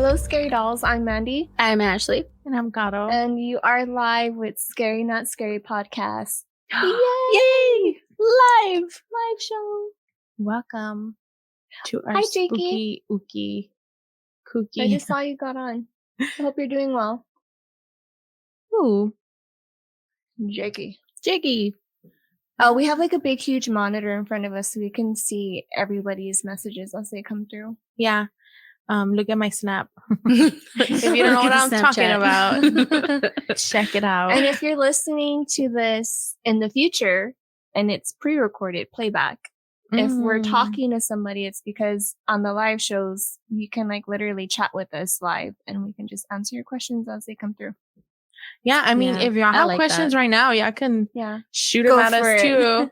Hello, Scary Dolls. I'm Mandy. I'm Ashley. And I'm Gato. And you are live with Scary Not Scary Podcast. Yay! Yay! Live show. Welcome to our Hi, spooky, ookie, kooky. I just saw you got on. I hope you're doing well. Ooh, Jakey. Oh, We have like a big, huge monitor in front of us so we can see everybody's messages as they come through. Yeah. Look at my snap. If you don't know what I'm talking about, check it out. And if you're listening to this in the future and it's pre-recorded playback, if we're talking to somebody, it's because on the live shows, you can like literally chat with us live and we can just answer your questions as they come through. Yeah, I mean, if y'all have questions right now, y'all can shoot them at us too.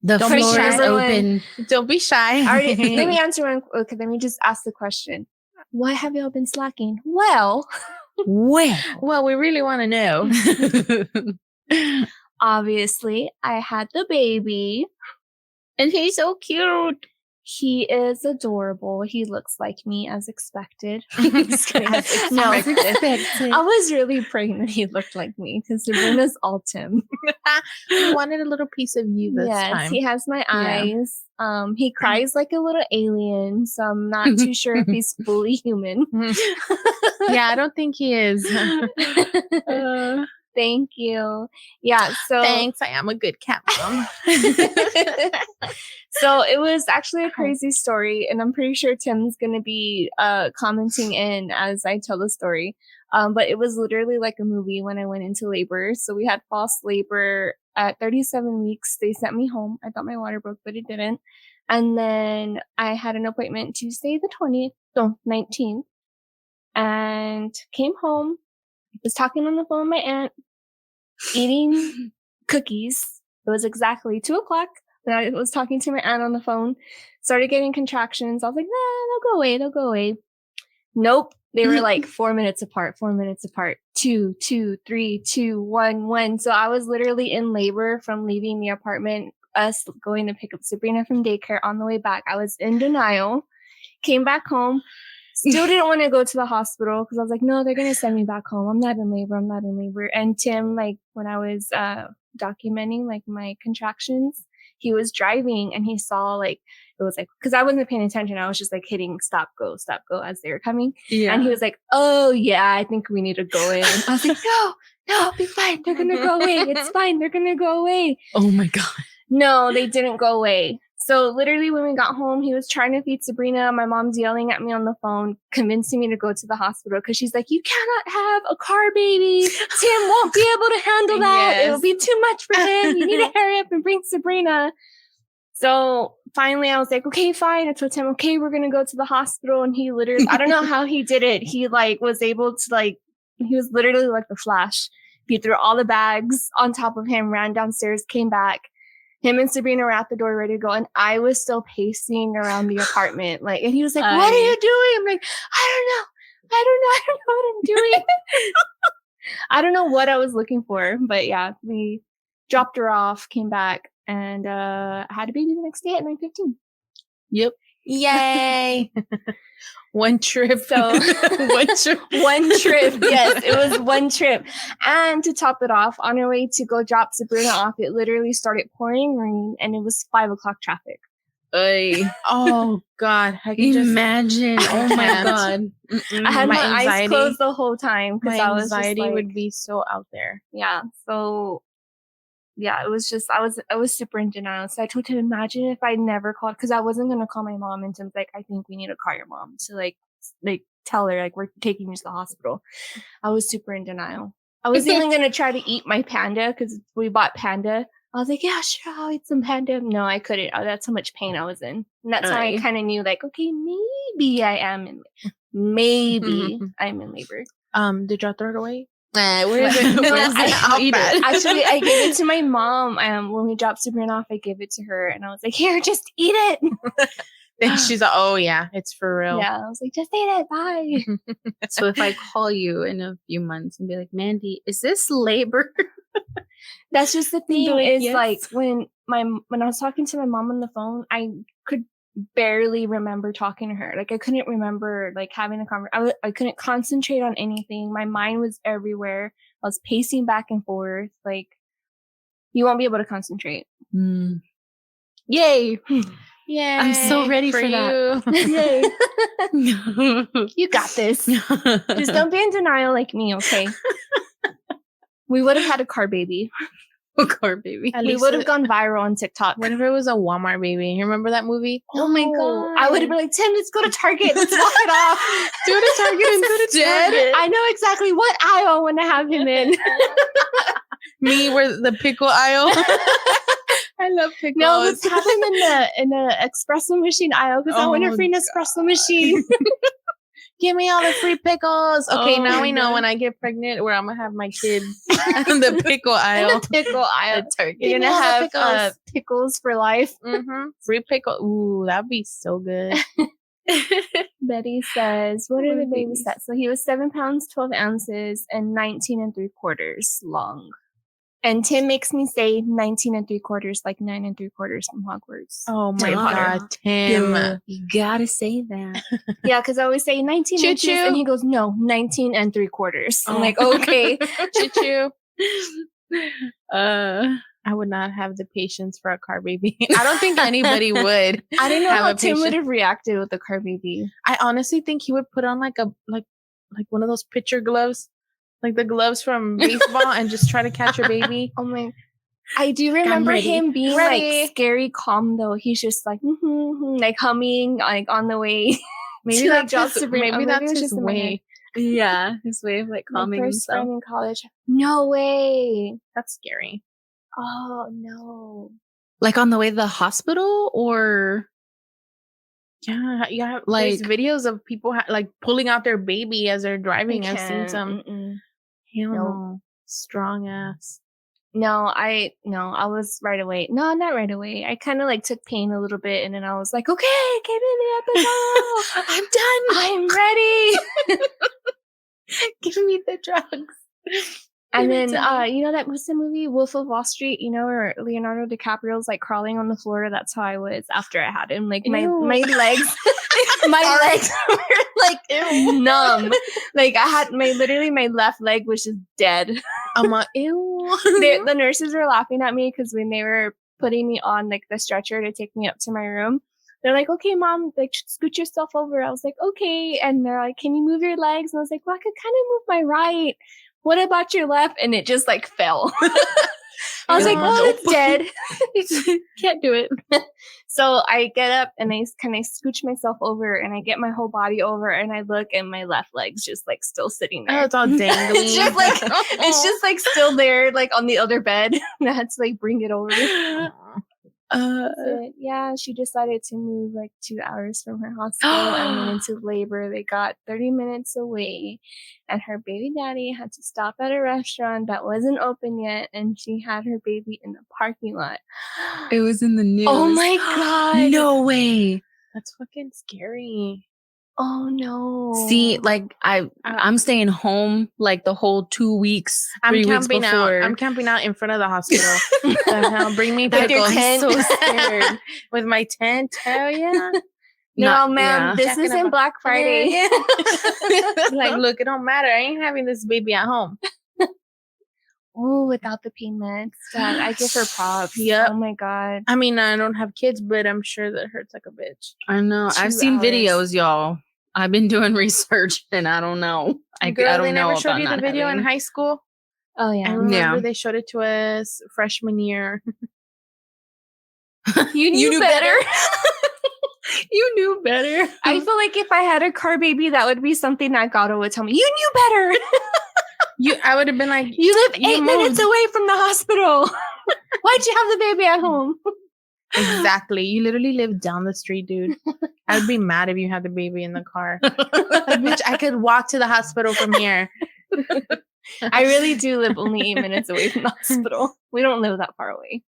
The floor is open. Don't be shy. Let me answer one. Okay, let me just ask the question. Why have y'all been slacking? Well, we really want to know. Obviously, I had the baby. And he's so cute. He is adorable. He looks like me as expected. No, as expected. I was really praying that he looked like me because Sabrina's all Tim. He wanted a little piece of you this time. Yes, he has my eyes. He cries like a little alien, so I'm not too sure if he's fully human. Yeah, I don't think he is. Thank you. Yeah, so thanks. I am a good cat mom. So it was actually a crazy story, and I'm pretty sure Tim's going to be commenting in as I tell the story. But it was literally like a movie when I went into labor. So we had false labor at 37 weeks. They sent me home. I thought my water broke, but it didn't. And then I had an appointment Tuesday the 19th, and came home. Was talking on the phone with my aunt, eating cookies. It was exactly 2:00 when I was talking to my aunt on the phone. Started getting contractions. I was like, nah, they'll go away. Nope. They were like 4 minutes apart. 2, 3, 2, 1. So I was literally in labor from leaving the apartment, us going to pick up Sabrina from daycare. On the way back, I was in denial. Came back home. Still didn't want to go to the hospital because I was like, no, they're going to send me back home. I'm not in labor. And Tim, like when I was documenting like my contractions, he was driving and he saw like, it was like, because I wasn't paying attention. I was just like hitting stop, go as they were coming. Yeah. And he was like, oh yeah, I think we need to go in. I was like, no, I'll be fine. They're going to go away. It's fine. They're going to go away. Oh my God. No, they didn't go away. So literally when we got home, he was trying to feed Sabrina. My mom's yelling at me on the phone, convincing me to go to the hospital because she's like, you cannot have a car baby. Tim won't be able to handle that. Yes. It'll be too much for him. You need to hurry up and bring Sabrina. So finally I was like, okay, fine. I told Tim, okay, we're going to go to the hospital. And he literally, I don't know how he did it. He like was able to like, he was literally like the Flash. He threw all the bags on top of him, ran downstairs, came back. Him and Sabrina were at the door ready to go, and I was still pacing around the apartment. Like, and he was like, what are you doing? I'm like, I don't know what I'm doing. I don't know what I was looking for, but yeah, we dropped her off, came back, and had a baby the next day at 9:15. Yep. Yay. One trip. So one trip. Yes, it was one trip. And to top it off, on our way to go drop Sabrina off, it literally started pouring rain and it was 5:00 traffic. Oh God. I can imagine. Oh my God. I had my eyes closed the whole time because I was anxiety just like, would be so out there. Yeah. So yeah, it was just, I was super in denial. So I told him, imagine if I never called, because I wasn't going to call my mom. And Tim's like, I think we need to call your mom to like tell her, like, we're taking you to the hospital. I was super in denial. I was even going to try to eat my panda because we bought panda. I was like, yeah, sure, I'll eat some panda. No, I couldn't. Oh, that's how much pain I was in. And that's how I kind of knew, like, okay, maybe I am in labor. Did y'all throw it away? Where is it? I'll eat it. Actually, I gave it to my mom. When we dropped Sabrina off, I gave it to her, and I was like, "Here, just eat it." Then she's like, "Oh yeah, it's for real." Yeah, I was like, "Just eat it, bye." So if I call you in a few months and be like, "Mandy, is this labor?" That's just the thing. Like, yes. Like when I was talking to my mom on the phone, I could barely remember talking to her. Like, I couldn't remember like having a conversation. I couldn't concentrate on anything. My mind was everywhere. I was pacing back and forth. Like, you won't be able to concentrate. Yay! Yay! I'm so ready for that. Yay! You got this. Just don't be in denial like me, okay? We would have had a car baby. A car baby. We would have gone viral on TikTok. What if it was a Walmart baby? You remember that movie? Oh my god! I would have been like, Tim, let's go to Target. Let's walk it off. Do it at Target instead. I know exactly what aisle I want to have him in. Me, where the pickle aisle. I love pickles. No, let's have him in the espresso machine aisle because I want a free Nespresso machine. Give me all the free pickles. Okay, now we know God. when I get pregnant where I'm gonna have my kid in the pickle aisle. In the pickle aisle. At Target. You're gonna have pickles for life. Free pickle. Ooh, that'd be so good. Betty says, what are the baby stats? So he was 7 pounds, 12 ounces, and 19 3/4 long. And Tim makes me say 19 3/4, like 9 3/4 from Hogwarts. Oh my Harry Potter. god, Tim. Yeah, you gotta say that. Yeah, because I always say 19 inches, Choo-choo. and he goes, no, 19 3/4. I'm like, okay. Choo-choo. I would not have the patience for a car baby. I don't think anybody would. I don't know have how a Tim would patient. have reacted with the car baby. I honestly think he would put on like one of those pitcher gloves, like the gloves from baseball, and just try to catch a baby. Oh my! I do remember him being like scary calm though. He's just like like humming like on the way. Maybe to, that's like, his, maybe that's his in my head. way. Yeah, his way of like My calming first himself. friend in college. No way! That's scary. Oh no! Like on the way to the hospital, or Yeah. Like- There's videos of people like pulling out their baby as they're driving. I've seen some. Hell no. Strong ass. No, I was right away. No, not right away. I kind of like took pain a little bit, and then I was like, okay, give me the episode. I'm done. I'm ready. Give me the drugs. And then, you know that what's the movie Wolf of Wall Street? You know, where Leonardo DiCaprio's like crawling on the floor. That's how I was after I had him. Like my legs, my legs were like numb. Like I had my left leg was just dead. I'm like, ew. The nurses were laughing at me because when they were putting me on like the stretcher to take me up to my room, they're like, okay, mom, like scoot yourself over. I was like, okay. And they're like, can you move your legs? And I was like, well, I could kind of move my right. What about your left? And it just like fell. I was like, oh, it's dead. Can't do it. So I get up and I kind of scooch myself over and I get my whole body over and I look and my left leg's just like still sitting there. Oh, it's all dangly. It's just like still there, like on the other bed. And I had to like bring it over. But yeah, she decided to move like 2 hours from her hospital and went into labor. They got 30 minutes away, and her baby daddy had to stop at a restaurant that wasn't open yet, and she had her baby in the parking lot. It was in the news. Oh my god! No way. That's fucking scary. Oh no! See, like I'm staying home like the whole 2 weeks, 3 weeks before. I'm camping out in front of the hospital. Now bring me With your pickles. tent. I'm so scared. With my tent. Hell yeah. No, ma'am, this Checking isn't up- Black Friday. Like, look, it don't matter. I ain't having this baby at home. Oh, without the pain meds. Dad, I give her props. Yep. Oh my god. I mean, I don't have kids, but I'm sure that hurts like a bitch. I know. 2 I've seen hours. videos, y'all. I've been doing research, and I don't know. I Girl, don't they know never showed about you the not video in having- high school. Oh I yeah. remember they showed it to us freshman year. You knew better. You knew better. I feel like if I had a car baby, that would be something that Gato would tell me. You knew better. I would have been like, You live You 8 minutes moved. away from the hospital. Why'd you have the baby at home? exactly. You literally live down the street, dude. I'd be mad if you had the baby in the car. Like, bitch, I could walk to the hospital from here. I really do live only 8 minutes away from the hospital. We don't live that far away.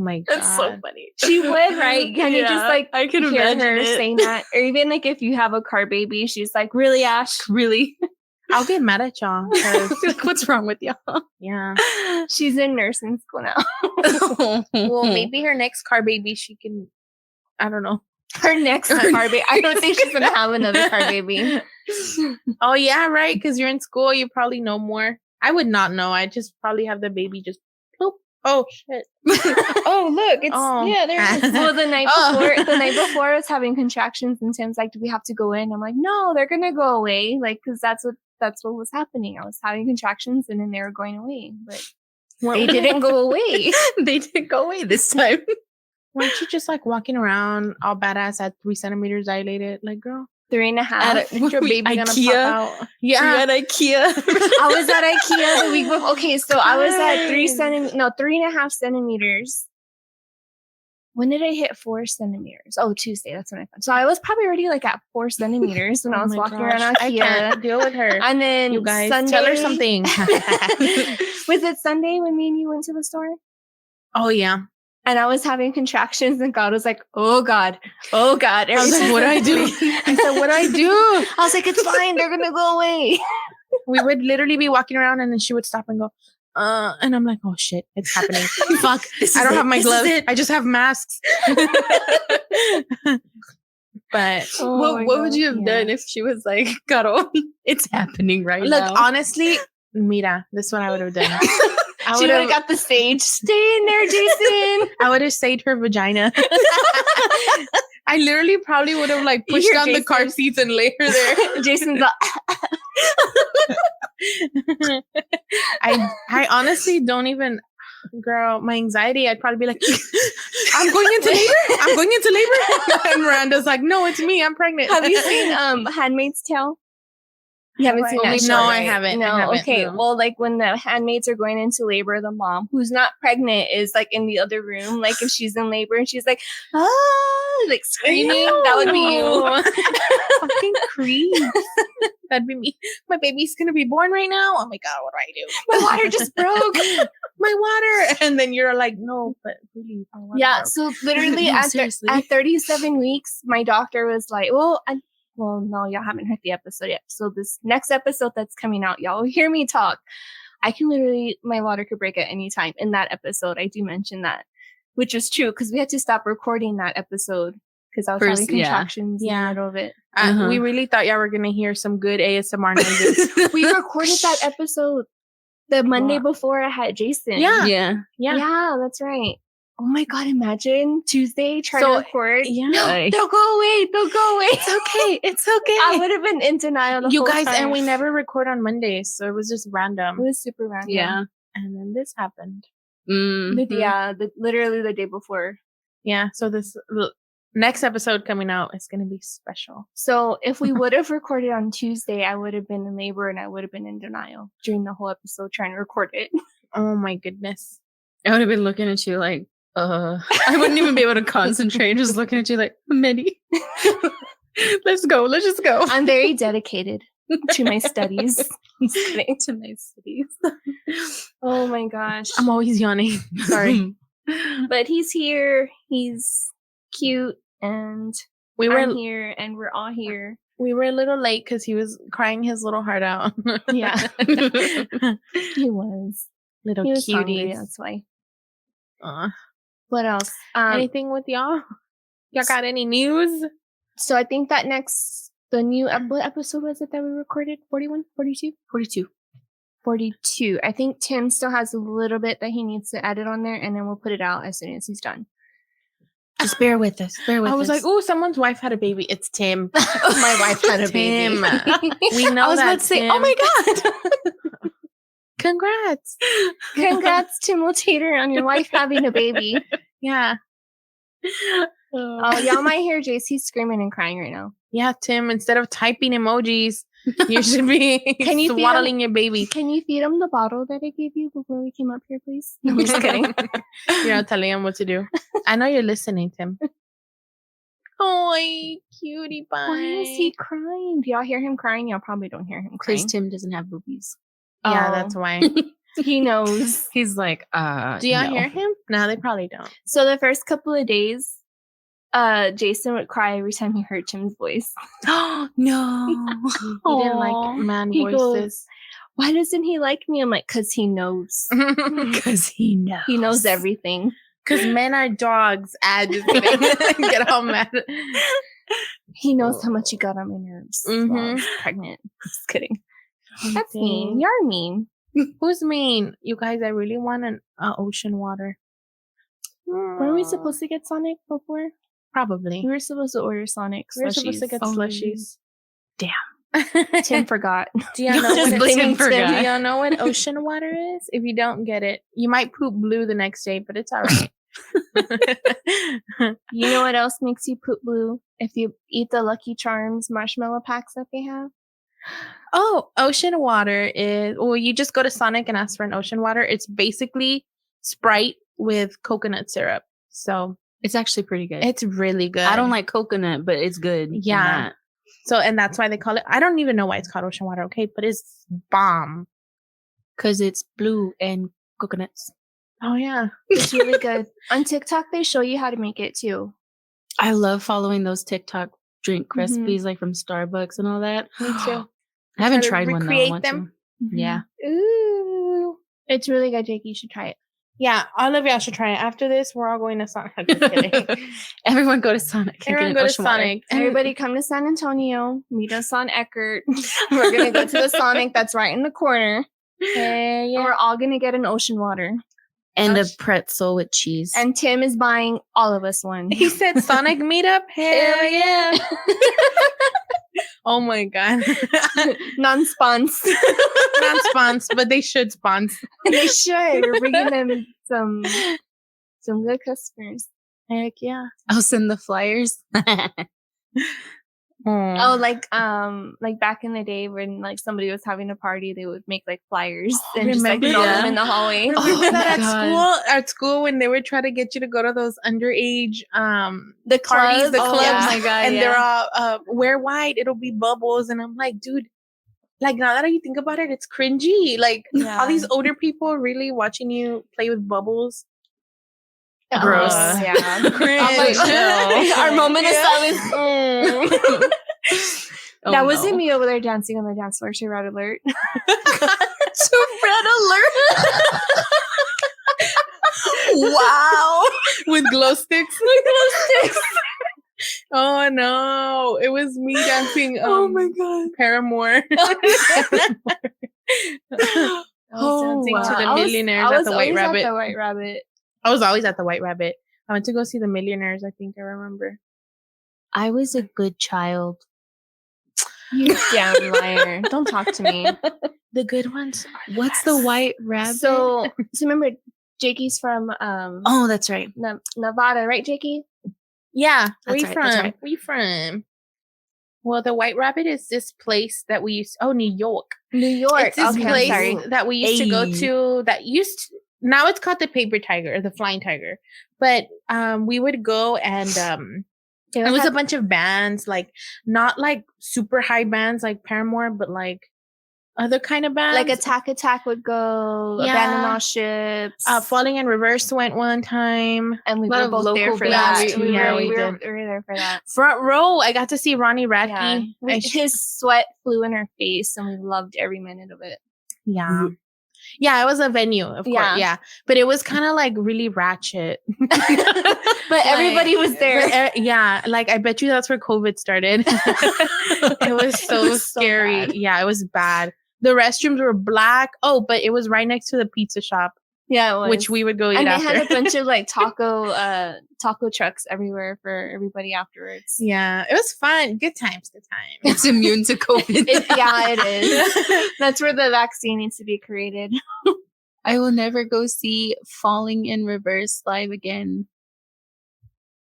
Oh my God. That's so funny. She would, right? Can you just like I can hear imagine her it. saying that? Or even like if you have a car baby, she's like, really, Ash? Really? I'll get mad at y'all. 'Cause, Like, what's wrong with y'all? yeah. She's in nursing school now. Well, maybe her next car baby, she can. I don't know. Her next car baby. I don't think she's gonna have another car baby. Oh yeah, right. Because you're in school, you probably know more. I would not know. I just probably have the baby just. Bloop. Oh shit. Oh look, it's Yeah, there it is. well the night before I was having contractions and Tim's like, do we have to go in? I'm like, no, they're gonna go away. Like, because that's what was happening. I was having contractions and then they were going away. But they didn't go away. They didn't go away this time. Weren't you just like walking around all badass at 3 centimeters dilated? Like, girl, 3.5. is your baby gonna IKEA? pop out? Yeah. At IKEA. I was at IKEA the week before. Okay, so I was at 3.5 centimeters. When did I hit 4 centimeters? Oh, Tuesday. That's when I found. So I was probably already like at 4 centimeters when I was walking around I IKEA. can't deal with her. And then You guys, Sunday, tell her something. Was it Sunday when me and you went to the store? Oh yeah. And I was having contractions, and God was like, "Oh God, oh God!" I was like, "What do I do?" I said, "What do I do?" I was like, "It's fine. They're gonna go away." We would literally be walking around, and then she would stop and go, and I'm like, "Oh shit, it's happening! Fuck! I don't have my gloves. I just have masks." But what would you have done if she was like, Carol, it's happening right look, now? honestly, mira, this is what I would have done. She would have got the sage. Stay in there, Jason. I would have saved her vagina. I literally probably would have like pushed down the car seats and laid her there. Jason's like, I honestly don't even, girl, my anxiety, I'd probably be like, I'm going into labor. I'm going into labor. And Miranda's like, no, it's me. I'm pregnant. have you seen Handmaid's Tale? You haven't seen that show, No, right? I haven't. No, I haven't, okay. no. Well, like when the handmaids are going into labor, the mom who's not pregnant is like in the other room. Like if she's in labor and she's like, like screaming, that would be you. Fucking creep. That'd be me. My baby's gonna be born right now. Oh my god, what do I do? My water just broke. My water. And then you're like, no, but really, my water Yeah. broke. So literally No, at seriously. 37 weeks, my doctor was like, well, no, y'all haven't heard the episode yet. So this next episode that's coming out, y'all will hear me talk. I can literally, my water could break at any time. In that episode, I do mention that, which is true because we had to stop recording that episode because I was having contractions in the middle of it. We really thought y'all were gonna hear some good ASMR noises. We recorded that episode the Monday before I had Jason. Yeah. Yeah, that's right. Oh my God, imagine Tuesday trying to record. Yeah. No, don't go away. Don't go away. It's okay. It's okay. I would have been in denial the You whole guys, time. and we never record on Mondays, so it was just random. It was super random. Yeah. And then this happened. Literally the day before. Yeah, so this next episode coming out is going to be special. So if we would have recorded on Tuesday, I would have been in labor and I would have been in denial during the whole episode trying to record it. Oh my goodness. I would have been looking at you like, I wouldn't even be able to concentrate. Just looking at you like, Minnie, let's go. Let's just go. I'm very dedicated to my studies. To my studies. Oh my gosh. I'm always yawning. Sorry. But he's here. He's cute. And I'm here. And we're all here. We were a little late because he was crying his little heart out. Yeah. He was. Little He was cutie. hungry, that's why. Aw. What else? Anything with y'all? Y'all got any news? So I think that the new what episode was it that we recorded? 41? 42? 42. I think Tim still has a little bit that he needs to edit on there, and then we'll put it out as soon as he's done. Just bear with us. I was like, oh, someone's wife had a baby. It's Tim. My wife had a baby. We know I was that, about to say, Tim. oh my God. Congrats. Congrats, Tim Tater, on your wife having a baby. Yeah. Oh, y'all might hear JC screaming and crying right now. Yeah, Tim, instead of typing emojis, you should be swaddling your baby. Can you feed him the bottle that I gave you before we came up here, please? No, I'm just kidding. You're not telling him what to do. I know you're listening, Tim. Oh, cutie pie. Why is he crying? Do y'all hear him crying? Y'all probably don't hear him crying. Because Tim doesn't have boobies. Yeah, that's why. He knows. He's like, Do y'all hear him? No, they probably don't. So the first couple of days, Jason would cry every time he heard Tim's voice. No. He didn't like man He goes, voices. why doesn't he like me? I'm like, because he knows. Because he knows. He knows everything. Because men are dogs. Just kidding. Get all mad. He knows how much you got on my nerves. While I was pregnant. Just kidding. That's mean. You're mean. Who's mean? You guys, I really want an ocean water. Were we supposed to get Sonic before? Probably. We were supposed to order Sonic slushies. We were supposed to get slushies. Damn. Tim forgot. Do y'all know Just blaming Tim. Do y'all know what ocean water is? If you don't get it, you might poop blue the next day, but it's all right. You know what else makes you poop blue? If you eat the Lucky Charms marshmallow packs that they have. Oh, ocean water is, well, you just go to Sonic and ask for an ocean water. It's basically Sprite with coconut syrup. So it's actually pretty good. It's really good. I don't like coconut, but it's good. Yeah. So, and that's why they call it, I don't even know why it's called ocean water, okay? But it's bomb. Because it's blue and coconuts. Oh, yeah. It's really good. On TikTok, they show you how to make it too. I love following those TikTok drink recipes like from Starbucks and all that. Me too. I haven't tried one though. Recreate them. Yeah. Ooh. It's really good, Jake. You should try it. Yeah, all of y'all should try it. After this, we're all going to Sonic. I'm just kidding. Everyone go to Sonic. Everyone go to Sonic. Everybody come to San Antonio. Meet us on Eckert. We're going to go to the Sonic that's right in the corner. Yeah. And we're all going to get an ocean water. And a pretzel with cheese. And Tim is buying all of us one. He said Sonic meetup? Hell yeah. Oh my God. Non-spons. Non-spons, but they should spons. They should. We're bringing them some good customers. Heck yeah. I'll send the flyers. Oh, like back in the day when like somebody was having a party, they would make like flyers and just like throw them in the hallway. Remember that at school when they would try to get you to go to those underage the parties, clubs, the clubs. Oh my God, and they're all wear white, it'll be bubbles, and I'm like, dude, like now that you think about it, it's cringy. Like all these older people really watching you play with bubbles. Gross. Yeah. Cringe. I'm like, no. Our moment of silence. That wasn't me over there dancing on the dance floor to Red Alert. To Red Alert. Wow. With glow sticks. Oh no. It was me dancing. Oh my God. Paramore. I was dancing to the Millionaires at the White Rabbit. At the White Rabbit. I was always at the White Rabbit. I went to go see the Millionaires, I think I remember. I was a good child. You damn liar. Don't talk to me. The good ones. What's the White Rabbit? So remember, Jakey's from oh, that's right. Nevada, right, Jakey? Yeah. Where That's you right, from? that's right. Where you from? Well, the White Rabbit is this place that we used New York. New York. It's this place that we used to go to that now it's called the Paper Tiger or the Flying Tiger. But we would go and it was a bunch of bands, like not like super high bands like Paramore, but like other kind of bands. Like Attack would go, Abandon All Ships. Falling in Reverse went one time. And we were both there for that. We were there for that. Front row, I got to see Ronnie Radke. Yeah. His sweat flew in her face and we loved every minute of it. Yeah. Yeah, it was a venue, of course. Yeah. But it was kind of like really ratchet. But everybody was there. Like I bet you that's where COVID started. It was so scary. So yeah, it was bad. The restrooms were black. Oh, but it was right next to the pizza shop. Yeah, it was. Which we would go eat and after. And they had a bunch of like taco trucks everywhere for everybody afterwards. Yeah, it was fun. Good times. It's immune to COVID. It is. That's where the vaccine needs to be created. I will never go see Falling in Reverse live again.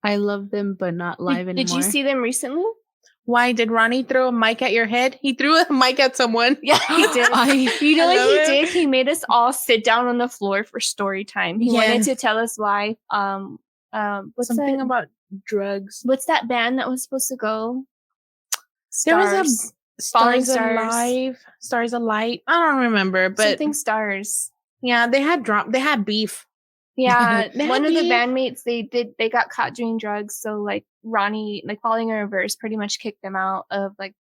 I love them, but not live anymore. Did you see them recently? Why did Ronnie throw a mic at your head? He threw a mic at someone. Yeah, he did. You know what he did? He made us all sit down on the floor for story time. He wanted to tell us why. What's something that? About drugs. What's that band that was supposed to go? There was a Stars Alive. Stars Alight. I don't remember, but something Stars. Yeah, they had beef. Yeah, one of the beef. bandmates, they got caught doing drugs. So like Ronnie, like Falling in Reverse, pretty much kicked them out of like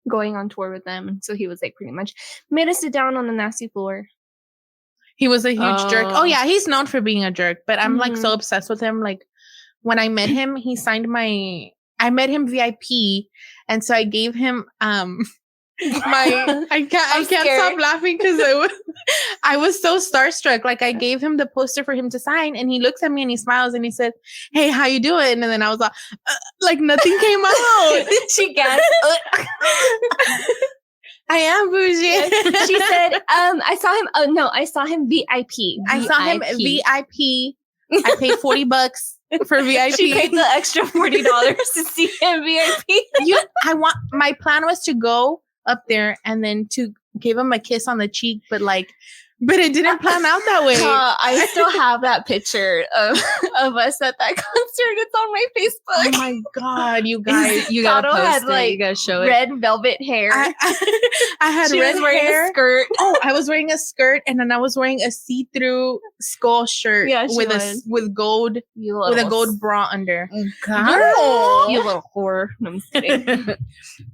going on tour with them. So he was like pretty much made us sit down on the nasty floor. He was a huge jerk. Oh Oh. yeah, he's known for being a jerk, but I'm like Mhm. so obsessed with him. Like when I met him, he signed I met him VIP, and so I gave him I can't stop laughing because I was so starstruck. Like I gave him the poster for him to sign, and he looks at me and he smiles and he said, "Hey, how you doing?" And then I was like nothing came out. She gasped. I am bougie. She said, I saw him. Oh no, I saw him VIP. I saw him VIP. I paid $40 for VIP. She paid the extra $40 to see him VIP. My plan was to go up there and then to give him a kiss on the cheek, but it didn't plan out that way. I still have that picture of us at that concert. It's on my Facebook. Oh my god, you guys! You gotta Otto post had, it. like, You gotta show it. Red velvet hair. I had She red was wearing hair. a skirt. Oh, I was wearing a skirt, and then I was wearing a see-through skull shirt Yeah, she with was. with gold You with a little gold bra under. God. You little whore. No, I'm just kidding.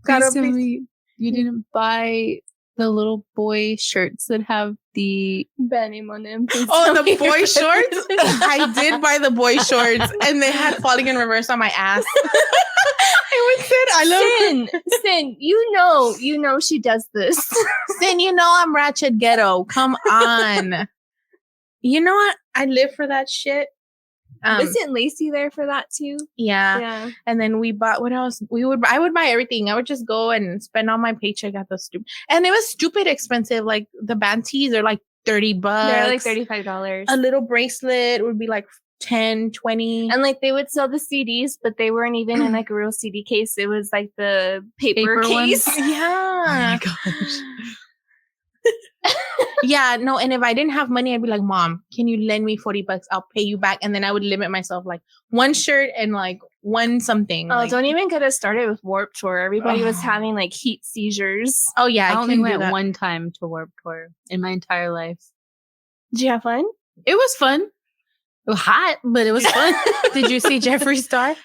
Gotta Recently, you didn't buy the little boy shirts that have the Benny Monim. Oh, the boy shorts? I did buy the boy shorts, and they had Falling in Reverse on my ass. I love Sin, you know she does this. Sin, you know I'm ratchet ghetto. Come on. You know what? I live for that shit. Isn't Lacey there for that too? Yeah. And then we bought what else? I would buy everything. I would just go and spend all my paycheck at the stupid. And it was stupid expensive. Like the band tees are like $30. They're like $35. A little bracelet would be like 10, 20. And like they would sell the CDs, but they weren't even in like a real CD case. It was like the paper case. ones? Yeah. Oh my gosh. Yeah, no, and if I didn't have money, I'd be like, Mom, can you lend me $40? I'll pay you back. And then I would limit myself like one shirt and like one something. Oh, like, don't even get us started with Warped Tour. Everybody was having like heat seizures. Oh yeah, I only couldn't do went that. one time to Warped Tour in my entire life. Did you have fun? It was fun. It was hot, but it was fun. Did you see Jeffree Star?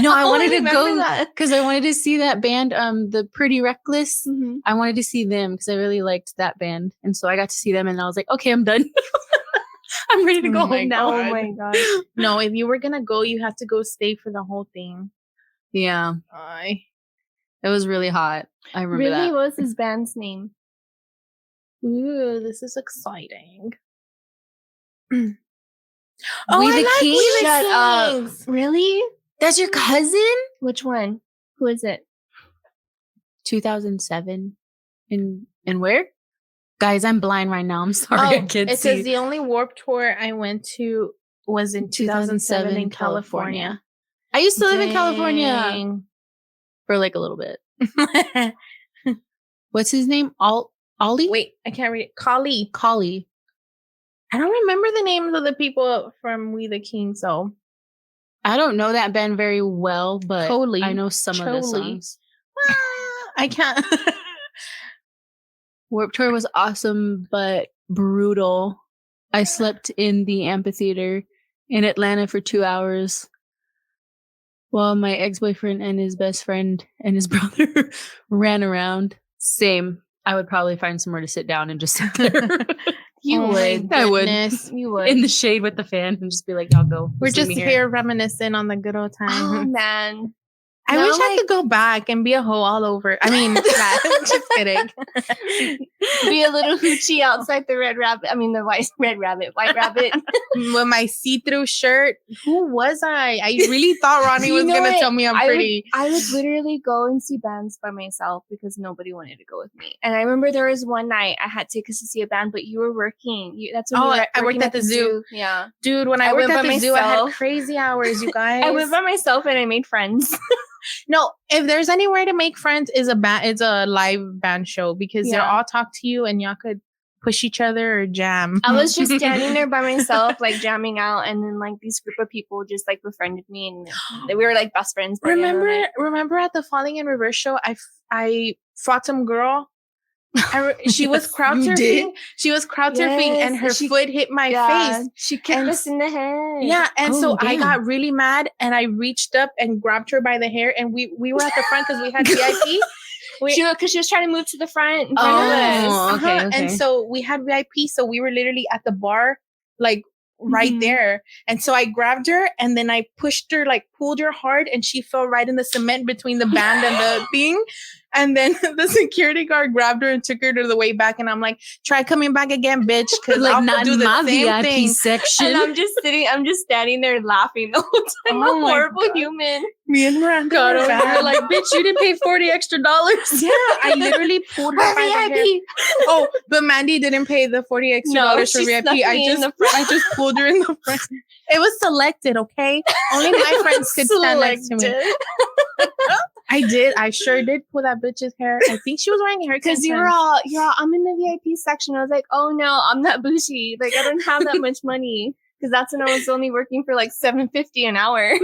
No, I wanted to go that. because I wanted to see that band, the Pretty Reckless. Mm-hmm. I wanted to see them because I really liked that band, and so I got to see them, and I was like, okay, I'm done. I'm ready to go Oh my home now. Oh my gosh. No, if you were gonna go, you have to go stay for the whole thing. Yeah, it was really hot. I remember Really? that. What was his band's name? Ooh, this is exciting. We the I Kings? We the Shut up. Kings. Really? That's your cousin? Which one? Who is it? 2007. And where? Guys, I'm blind right now. I'm sorry. I can't it see. says the only Warped Tour I went to was in 2007 in California. I used to live in California Dang. for like a little bit. What's his name? Ollie? Wait, I can't read it. Kali. Collie. I don't remember the names of the people from We the Kings, though. I don't know that band very well, but Totally. I know some of the songs. I can't. Warped Tour was awesome, but brutal. I slept in the amphitheater in Atlanta for 2 hours while my ex-boyfriend and his best friend and his brother ran around. Same. I would probably find somewhere to sit down and just sit there. You Oh would. my I would. goodness. You would. In the shade with the fan and just be like, y'all go. We're See just me here reminiscing on the good old Oh times. man. I No, wish I like- could go back and be a hoe all over. I mean, just kidding. Be a little hoochie outside the Red Rabbit. I mean the White Rabbit. With my see-through shirt. Who was I? I really thought Ronnie You was know going to what? tell me I'm pretty. I would literally go and see bands by myself because nobody wanted to go with me. And I remember there was one night I had tickets to see a band, but you were working. That's when Oh, you were I worked working at the zoo. Yeah. Dude, when I I worked went at by the zoo, I had myself. crazy hours, you guys. I went by myself and I made friends. No, if there's anywhere to make friends, it's a live band show because they'll Yeah. all talk to you and y'all could push each other or jam. I was just standing there by myself, like jamming out, and then like this group of people just like befriended me, and we were like best friends. by the end of it. Remember at the Falling in Reverse show, I fought some girl She was crowd surfing. She was crowd surfing, and her foot hit my face. She kicked us in the head. Yeah, and so I got really mad, and I reached up and grabbed her by the hair, and we were at the front because we had VIP. Because she was trying to move to the front in front of us. Okay. And so we had VIP, so we were literally at the bar, like right there. And so I grabbed her, and then I pushed her, like pulled her hard, and she fell right in the cement between the band and the thing. And then the security guard grabbed her and took her to the way back. And I'm like, try coming back again, bitch. Because like, I'll not do the my same VIP thing. section. And I'm just standing there laughing the whole time. I'm a horrible human. Me and Miranda were like, bitch, you didn't pay $40 extra. Yeah, I literally pulled her by the hair. Oh, but Mandy didn't pay the $40 extra for VIP. I just pulled her in the front. It was selected, okay? Only my friends could stand next to me. I did. I sure did pull that bitch's hair. I think she was wearing a hair because you're all, I'm in the VIP section. I was like, oh no, I'm not bougie. Like, I don't have that much money because that's when I was only working for like $7.50 an hour.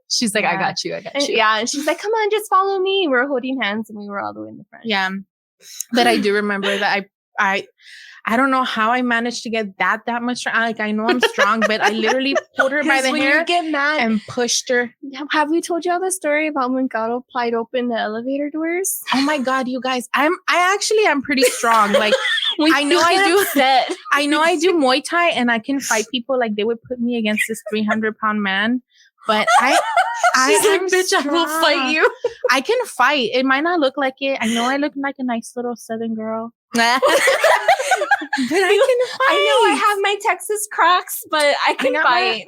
She's like, I got you. Yeah, and she's like, come on, just follow me. We're holding hands, and we were all the way in the front. Yeah, but I do remember that I don't know how I managed to get that much. Like, I know I'm strong, but I literally pulled her by the hair. You get mad and pushed her. Have we told y'all the story about when Gato plied open the elevator doors? Oh my God, you guys! I actually am pretty strong. Like, I know I do Muay Thai, and I can fight people. Like, they would put me against this 300-pound man. But She's like, bitch, strong. I will fight you. I can fight. It might not look like it. I know I look like a nice little Southern girl. But I can fight. I know I have my Texas Crocs, but I can fight.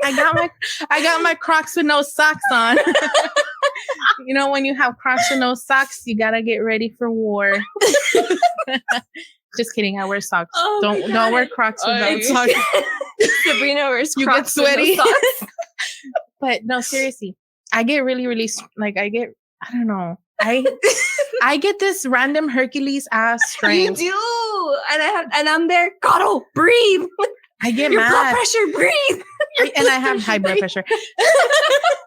I got my Crocs with no socks on. You know, when you have Crocs with no socks, you gotta get ready for war. Just kidding. I wear socks. Oh, don't wear Crocs without socks. Sabrina wears Crocs. You get sweaty. With no socks. But no, seriously, I get really, really I don't know. I get this random Hercules ass strength. You do, and I'm there. Gato, breathe. I get your mad. blood pressure, breathe. And I have high blood pressure.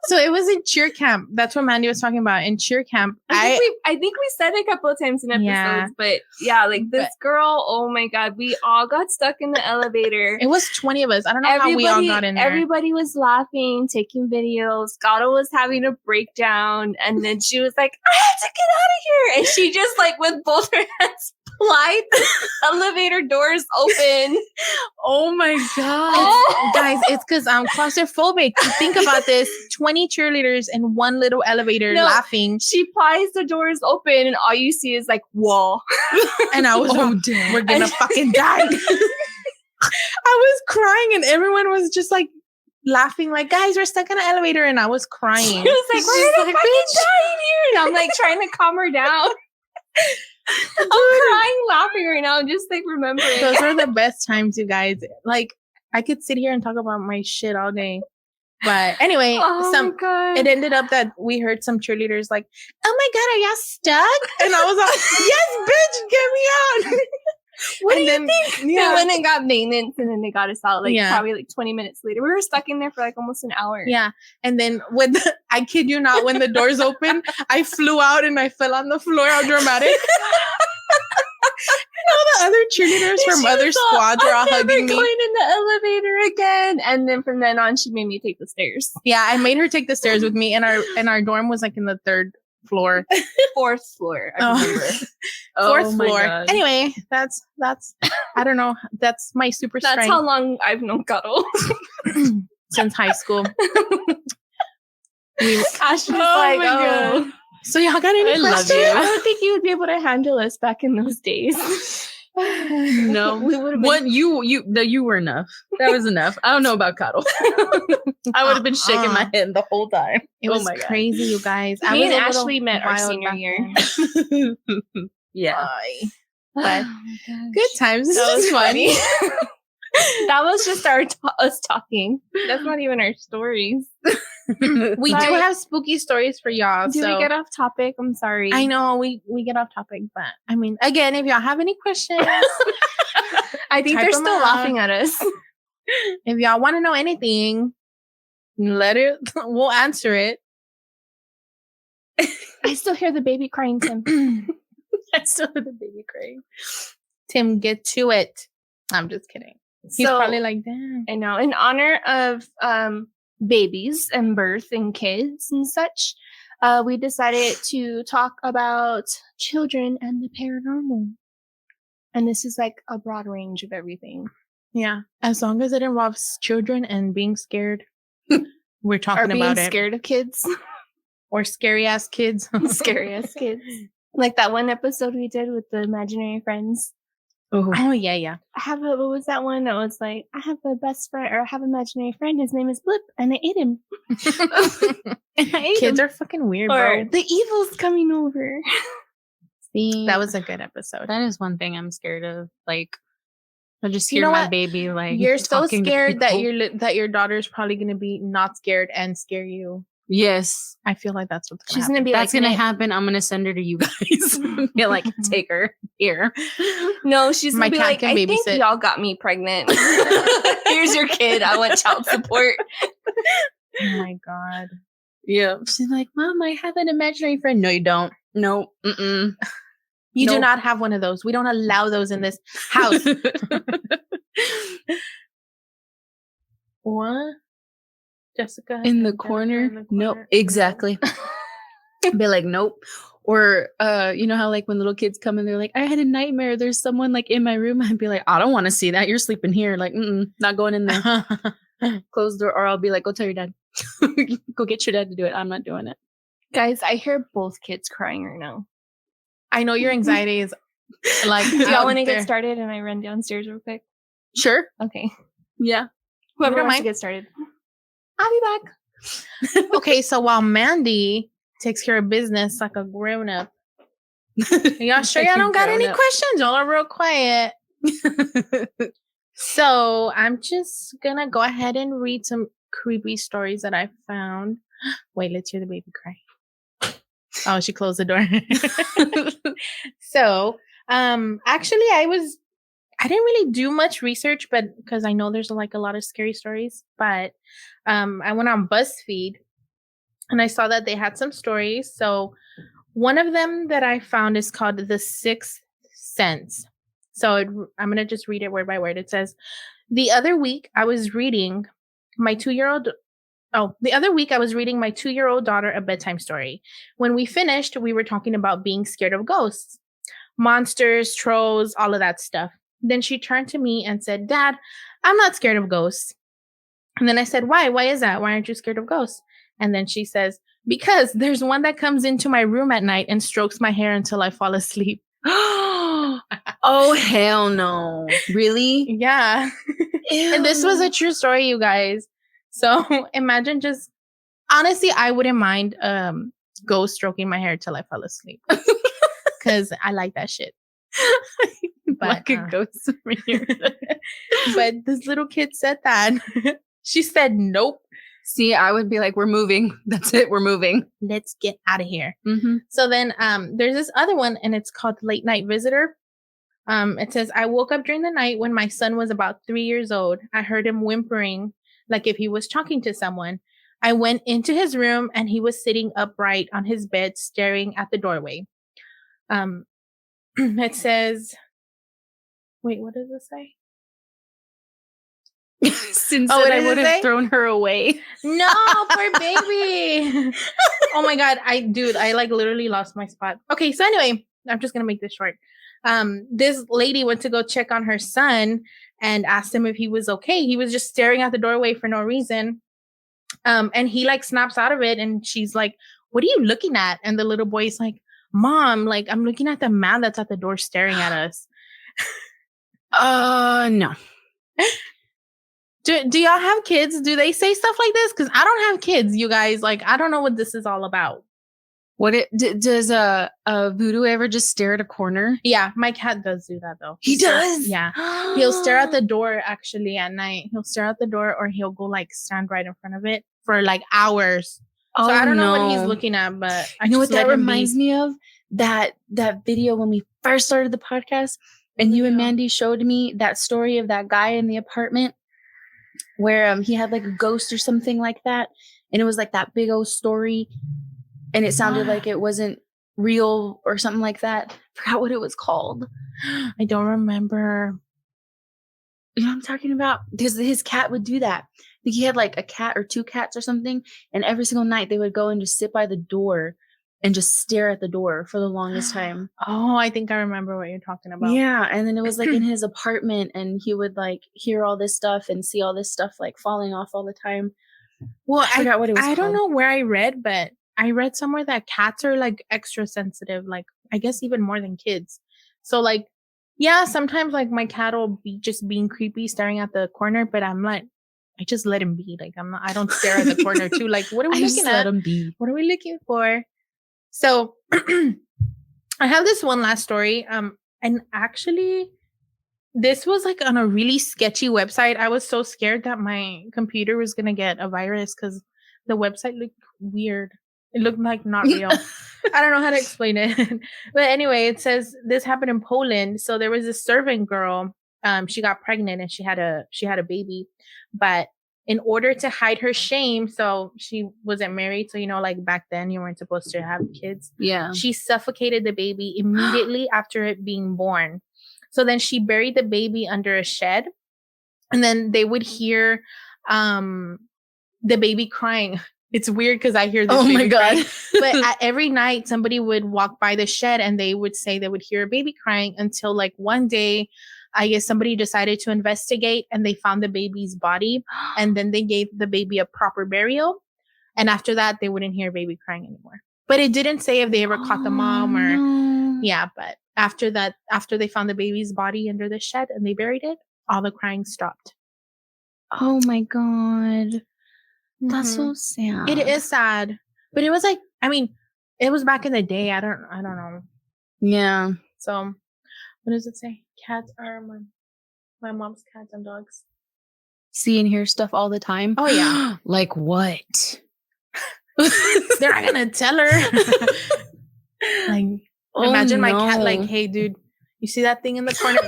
So it was in cheer camp. That's what Mandy was talking about. In cheer camp, I think we said it a couple of times in episodes, but yeah, like this girl. Oh my God, we all got stuck in the elevator. It was 20 of us. I don't know how we all got in there. Everybody was laughing, taking videos. Gato was having a breakdown, and then she was like, "I have to get out of here," and she just like with both her hands plied the elevator doors open. Oh my God. Guys, it's because I'm claustrophobic. You think about this, 20 cheerleaders in one little elevator laughing. She plies the doors open, and all you see is like wall. And I was damn. We're gonna fucking die. I was crying, and everyone was just like laughing, like, guys, we're stuck in an elevator, and I was crying. She was like, we're gonna fucking die in here. And I'm like trying to calm her down. I'm crying, laughing right now, just like remembering. Those are the best times, you guys. Like, I could sit here and talk about my shit all day. But anyway, it ended up that we heard some cheerleaders like, "Oh my God, are y'all stuck?" And I was like, "Yes, bitch, get me out." What do you think? Yeah. They went and got maintenance, and then they got us out probably like 20 minutes later. We were stuck in there for like almost an hour. Yeah. And then I kid you not, when the doors opened, I flew out and I fell on the floor. How dramatic. The other cheerleaders from other squads were all hugging me. Going in the elevator again, and then from then on, she made me take the stairs. Yeah, I made her take the stairs with me, and our dorm was like in the fourth floor. I remember. Fourth floor. God. Anyway, that's I don't know. That's my super strength. That's how long I've known Gato. Since high school. Ashley's like, oh. So y'all got any questions? I don't think you would be able to handle us back in those days. No, we would have been. You were enough. That was enough. I don't know about Gato. I would have been shaking my head the whole time. It was crazy, you guys. Me and Ashley met our senior year. Yeah. But good times. This was funny. That was just us talking. That's not even our stories. We do have spooky stories for y'all. Do we get off topic? I'm sorry. I know we get off topic, but I mean, again, if y'all have any questions, I think they're still laughing at us. If y'all want to know anything, we'll answer it. I still hear the baby crying, Tim. I still have the baby crying. Tim, get to it. I'm just kidding. He's probably like, damn. I know. In honor of babies and birth and kids and such, we decided to talk about children and the paranormal. And this is like a broad range of everything. Yeah. As long as it involves children and being scared, we're talking about it. Or being scared of kids. Or scary ass kids. Scary ass kids. Like that one episode we did with the imaginary friends. Oh yeah. What was that one that was like, I have a best friend, or I have an imaginary friend, his name is Blip, and I ate him. Kids are fucking weird, or bro. the evil's coming over. See, that was a good episode. That is one thing I'm scared of. Like, I just hear my baby like you're so scared that your daughter's probably gonna be not scared and scare you. Yes, I feel like that's what's she's gonna be. That's gonna happen. I'm gonna send her to you guys. Be like, take her here. No, she's gonna my be cat like, can I babysit. think y'all got me pregnant. Here's your kid. I want child support. Oh my god. Yeah. She's like, Mom, I have an imaginary friend. No, you don't. No. Mm-mm. You do not have one of those. We don't allow those in this house. What? Jessica in the corner? Nope. Exactly. Be like, nope. Or you know how like when little kids come and they're like, I had a nightmare, there's someone like in my room. I'd be like, I don't want to see that. You're sleeping here. Like, not going in there. Close the door. Or I'll be like, go tell your dad. Go get your dad to do it. I'm not doing it. Guys, I hear both kids crying right now. I know your anxiety is like. Do y'all want to get started and I run downstairs real quick? Sure. Okay. Yeah. Whoever wants to get started. I'll be back. Okay, so while Mandy takes care of business like a grown-up, y'all sure y'all don't got any questions? Y'all are real quiet. So I'm just gonna go ahead and read some creepy stories that I found. Wait, let's hear the baby cry. Oh, she closed the door. So, actually, I didn't really do much research, but because I know there's like a lot of scary stories, but I went on BuzzFeed and I saw that they had some stories. So one of them that I found is called The Sixth Sense. So I'm going to just read it word by word. It says, the other week I was reading my 2-year-old daughter a bedtime story. When we finished, we were talking about being scared of ghosts, monsters, trolls, all of that stuff. Then she turned to me and said, Dad, I'm not scared of ghosts. And then I said, why? Why is that? Why aren't you scared of ghosts? And then she says, because there's one that comes into my room at night and strokes my hair until I fall asleep. Oh, hell no. Really? Yeah. And this was a true story, you guys. So imagine just, honestly, I wouldn't mind ghost stroking my hair till I fall asleep. Because I like that shit. But, like a ghost over here. But this little kid said that. She said, nope. See, I would be like, we're moving. That's it. We're moving. Let's get out of here. Mm-hmm. So then there's this other one, and it's called Late Night Visitor. It says, I woke up during the night when my son was about 3 years old. I heard him whimpering like if he was talking to someone. I went into his room, and he was sitting upright on his bed, staring at the doorway. It says, wait, what does it say? Since I would have thrown her away. No, poor baby. Oh my God. I like literally lost my spot. Okay. So anyway, I'm just going to make this short. This lady went to go check on her son and asked him if he was okay. He was just staring at the doorway for no reason. And he like snaps out of it, and she's like, what are you looking at? And the little boy's like, Mom, like I'm looking at the man that's at the door staring at us. No. Do y'all have kids? Do they say stuff like this? Because I don't have kids, you guys. Like, I don't know what this is all about. Does Voodoo ever just stare at a corner? Yeah, my cat does do that though. He does? Yeah. He'll stare at the door actually at night. He'll stare at the door, or he'll go like stand right in front of it for like hours. So I don't know what he's looking at, but I know what that reminds me of? That video when we first started the podcast, and you and Mandy showed me that story of that guy in the apartment where he had like a ghost or something like that, and it was like that big old story, and it sounded like it wasn't reel or something like that. Forgot what it was called. I don't remember. You know what I'm talking about? Because his cat would do that. I think he had like a cat or 2 cats or something. And every single night they would go and just sit by the door and just stare at the door for the longest time. Oh, I think I remember what you're talking about. Yeah. And then it was like in his apartment and he would like hear all this stuff and see all this stuff like falling off all the time. Well, I forgot what it was I don't called. know where I read, but I read somewhere that cats are like extra sensitive, like I guess even more than kids. So like, yeah, sometimes like my cat will be just being creepy, staring at the corner, but I'm like, I just let him be. Like I don't stare at the corner too. Like, what are we looking at? Let him be. What are we looking for? So I have this one last story. And actually, this was like on a really sketchy website. I was so scared that my computer was gonna get a virus because the website looked weird. It looked like not real. I don't know how to explain it. But anyway, it says this happened in Poland. So there was a servant girl. She got pregnant and she had a baby. But in order to hide her shame, so she wasn't married. So, like back then you weren't supposed to have kids. Yeah. She suffocated the baby immediately after it being born. So then she buried the baby under a shed. And then they would hear the baby crying. It's weird because I hear this. Oh my God. But every night somebody would walk by the shed and they would say they would hear a baby crying until like one day, I guess somebody decided to investigate and they found the baby's body. And then they gave the baby a proper burial. And after that, they wouldn't hear baby crying anymore. But it didn't say if they ever caught the mom or, no. Yeah. But after that, after they found the baby's body under the shed and they buried it, all the crying stopped. Oh my God. That's so sad. It is sad. But it was like, I mean, it was back in the day. I don't know. Yeah. So what does it say? Cats are my mom's cats and dogs. See and hear stuff all the time. Oh yeah. Like what? They're not gonna tell her. Like, imagine my cat like, hey dude, you see that thing in the corner?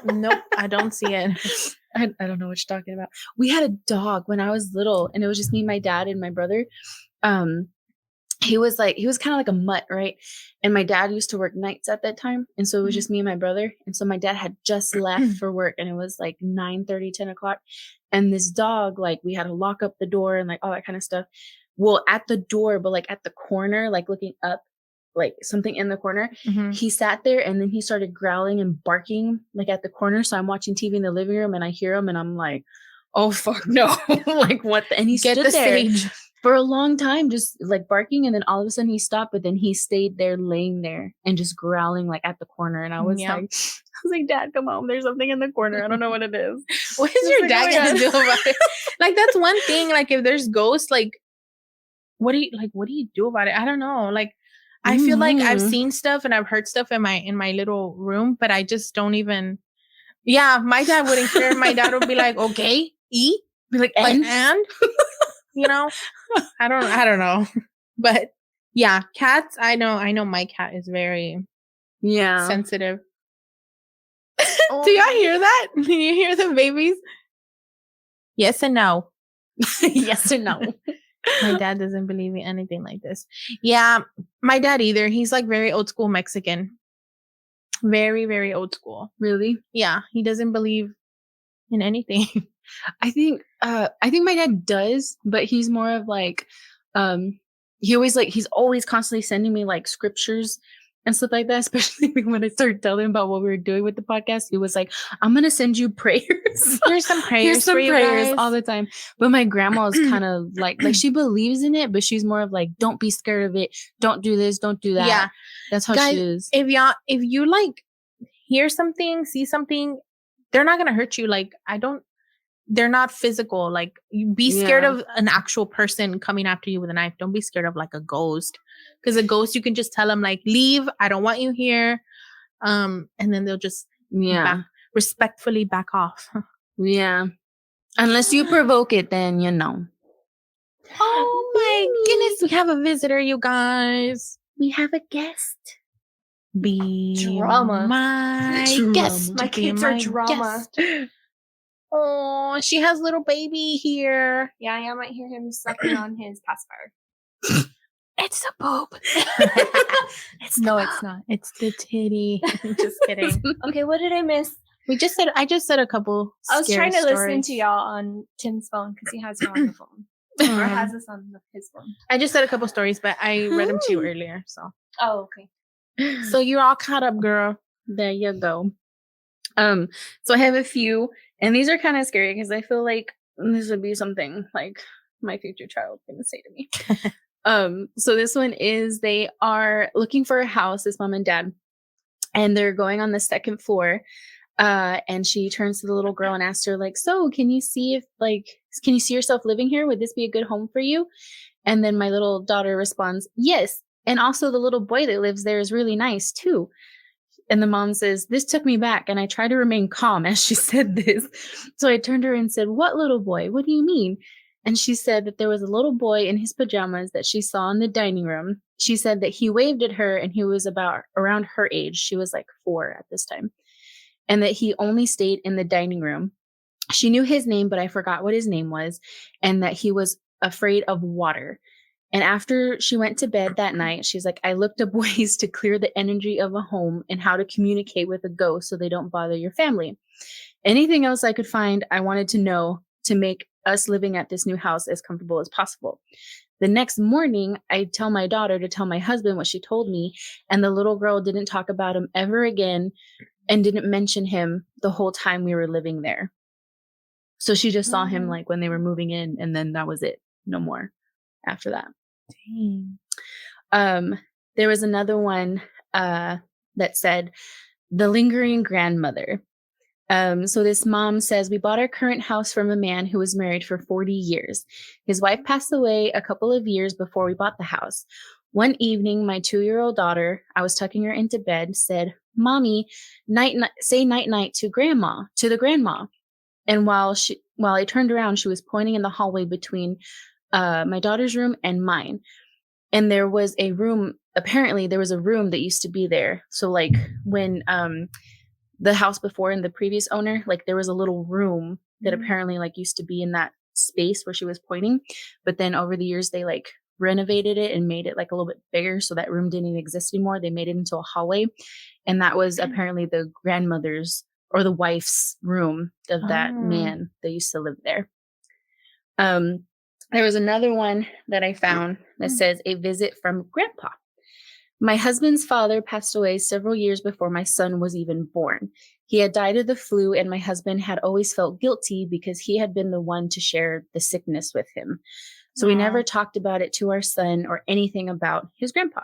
Nope, I don't see it. I don't know what you're talking about. We had a dog when I was little and it was just me, my dad, and my brother. He was kind of like a mutt, right? And my dad used to work nights at that time. And so it was just me and my brother. And so my dad had just left for work and it was like 9:30, 10 o'clock. And this dog, like we had to lock up the door and like all that kind of stuff. Well, at the door, but like at the corner, like looking up, like something in the corner, he sat there and then he started growling and barking like at the corner. So I'm watching TV in the living room and I hear him and I'm like, oh fuck no. Like what and he stood there stage for a long time just like barking and then all of a sudden he stopped, but then he stayed there laying there and just growling like at the corner. And I was like, Dad, come home, there's something in the corner, I don't know what it is. What is your dad gonna do about it? Like that's one thing, like if there's ghosts, like what do you do about it? I don't know. Like I feel like I've seen stuff and I've heard stuff in my little room, but I just don't even. Yeah, my dad wouldn't care. My dad would be like, "Okay, be like and I don't know." But yeah, cats. I know. My cat is very sensitive. Do y'all hear that? Do you hear the babies? Yes and no. Yes and no. My dad doesn't believe in anything like this. Yeah, my dad either. He's like very old school Mexican. Very, very old school. Really? Yeah, he doesn't believe in anything. I think my dad does, but he's more of like, he's always constantly sending me like scriptures and stuff like that, especially when I started telling him about what we were doing with the podcast. He was like, I'm going to send you prayers. Here's some prayers for you guys. All the time. But my grandma is kind of like she believes in it, but she's more of like, don't be scared of it. Don't do this. Don't do that. Yeah. That's how she is. If you like hear something, see something, they're not going to hurt you. Like they're not physical. Like you be scared of an actual person coming after you with a knife. Don't be scared of like a ghost. Because a ghost, you can just tell them like, leave. I don't want you here. And then they'll just respectfully back off. Yeah. Unless you provoke it, then you know. Oh my goodness. We have a visitor, you guys. We have a guest. Be drama. My drama. guest. My kids are drama. Guest. Oh, she has little baby here. Yeah, I might hear him sucking on his pacifier. It's a boob. No, it's not. It's the titty. Just kidding. Okay, what did I miss? I just said a couple. I was trying to stories. listen to y'all on Tim's phone because he has you on the phone. Or has us on his phone. I just said a couple stories, but I read them to you earlier. So. Oh, okay. So you're all caught up, girl. There you go. So I have a few, and these are kind of scary because I feel like this would be something like my future child gonna say to me. So this one is they are looking for a house, this mom and dad, and they're going on the second floor. And she turns to the little girl and asks her, like, so can you see yourself living here? Would this be a good home for you? And then my little daughter responds, yes. And also the little boy that lives there is really nice too. And the mom says, this took me back. And I tried to remain calm as she said this. So I turned to her and said, what little boy? What do you mean? And she said that there was a little boy in his pajamas that she saw in the dining room. She said that he waved at her and he was around her age. She was like 4 at this time. And that he only stayed in the dining room. She knew his name, but I forgot what his name was. And that he was afraid of water. And after she went to bed that night, she's like, I looked up ways to clear the energy of a home and how to communicate with a ghost so they don't bother your family. Anything else I could find, I wanted to know to make us living at this new house as comfortable as possible. The next morning, I tell my daughter to tell my husband what she told me. And the little girl didn't talk about him ever again and didn't mention him the whole time we were living there. So she just saw him like when they were moving in, and then that was it. No more after that. Dang. There was another one that said the lingering grandmother. So this mom says, we bought our current house from a man who was married for 40 years. His wife passed away a couple of years before we bought the house. One evening, my 2-year-old daughter, I was tucking her into bed, said, Mommy, say night to the grandma. And while I turned around, she was pointing in the hallway between my daughter's room and mine. And there was a room, apparently there was a room that used to be there. So like when the house before in the previous owner, like there was a little room that apparently like used to be in that space where she was pointing. But then over the years, they like renovated it and made it like a little bit bigger. So that room didn't even exist anymore. They made it into a hallway. And that was apparently the grandmother's or the wife's room of that man that used to live there. There was another one that I found that says a visit from Grandpa. My husband's father passed away several years before my son was even born. He had died of the flu, and my husband had always felt guilty because he had been the one to share the sickness with him. So we never talked about it to our son or anything about his grandpa.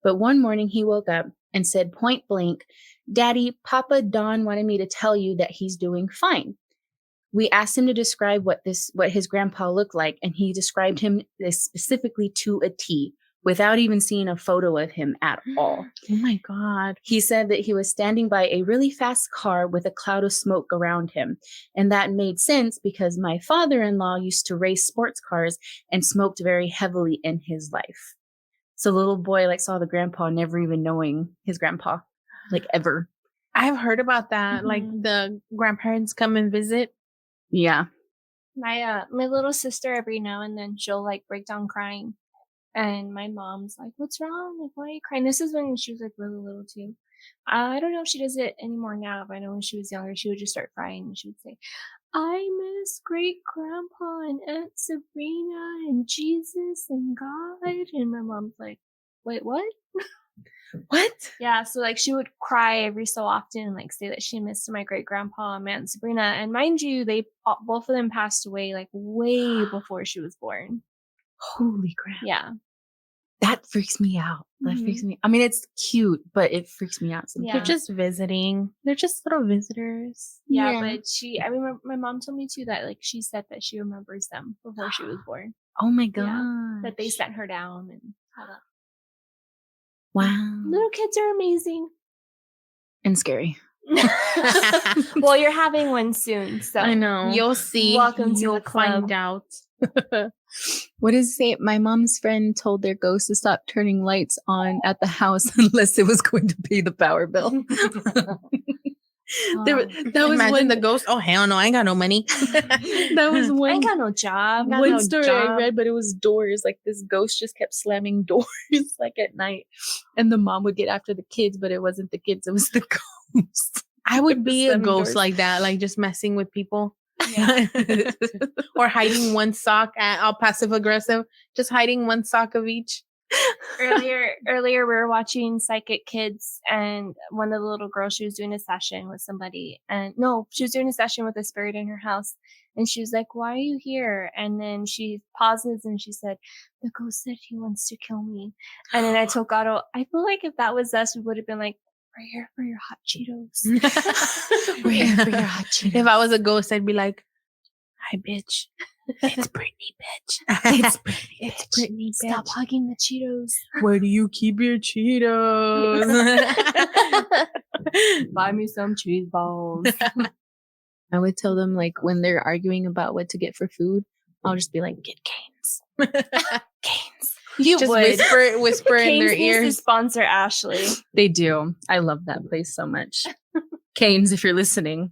But one morning he woke up and said point blank, Daddy, Papa Don wanted me to tell you that he's doing fine. We asked him to describe what his grandpa looked like, and he described him specifically to a T without even seeing a photo of him at all. Oh my God. He said that he was standing by a really fast car with a cloud of smoke around him. And that made sense because my father-in-law used to race sports cars and smoked very heavily in his life. So the little boy like saw the grandpa never even knowing his grandpa, like ever. I've heard about that. Like the grandparents come and visit. Yeah. My little sister, every now and then she'll like break down crying. And my mom's like, what's wrong? Like, why are you crying? This is when she was like really little too. I don't know if she does it anymore now, but I know when she was younger, she would just start crying and she would say, I miss great grandpa and Aunt Sabrina and Jesus and God. And my mom's like, wait, what? What? Yeah, so like she would cry every so often and like say that she missed my great grandpa and Aunt Sabrina. And mind you, they both of them passed away like way before she was born. Holy crap. Yeah. That freaks me out. That freaks me. I mean, it's cute, but it freaks me out sometimes. Yeah. They're just visiting. They're just little visitors. Yeah, but I remember my mom told me too that like she said that she remembers them before she was born. Oh my God. Yeah, that they sent her down and all that. Wow. Little kids are amazing. And scary. Well, you're having one soon, so I know. You'll see. Welcome to You'll the club. find out. What does it say? My mom's friend told their ghost to stop turning lights on at the house unless it was going to pay the power bill. That was Imagine the ghost. Oh hell no, I ain't got no money. That was I one. ain't got no job. One story I read, but it was doors. Like this ghost just kept slamming doors like at night, and the mom would get after the kids, but it wasn't the kids; it was the ghost. I would be a slamming ghost doors. like that, like just messing with people. Yeah. Or hiding one sock all passive aggressive, just hiding one sock of each. earlier we were watching Psychic Kids, and one of the little girls, she was doing a session with somebody, and no, she was doing a session with a spirit in her house, and she was like, why are you here? And then she pauses and she said, the ghost said he wants to kill me. And then I told Gato, I feel like if that was us, we would have been like, we're here for your hot Cheetos. We're here for your hot Cheetos. If I was a ghost, I'd be like, hi bitch, it's Brittany bitch. It's Brittany bitch. Stop hugging the Cheetos. Where do you keep your Cheetos? Buy me some cheese balls. I would tell them, like, when they're arguing about what to get for food, I'll just be like, get Canes. Canes. You just would whisper in their Cane's needs to ears. sponsor Ashley. They do. I love that place so much. Canes, if you're listening,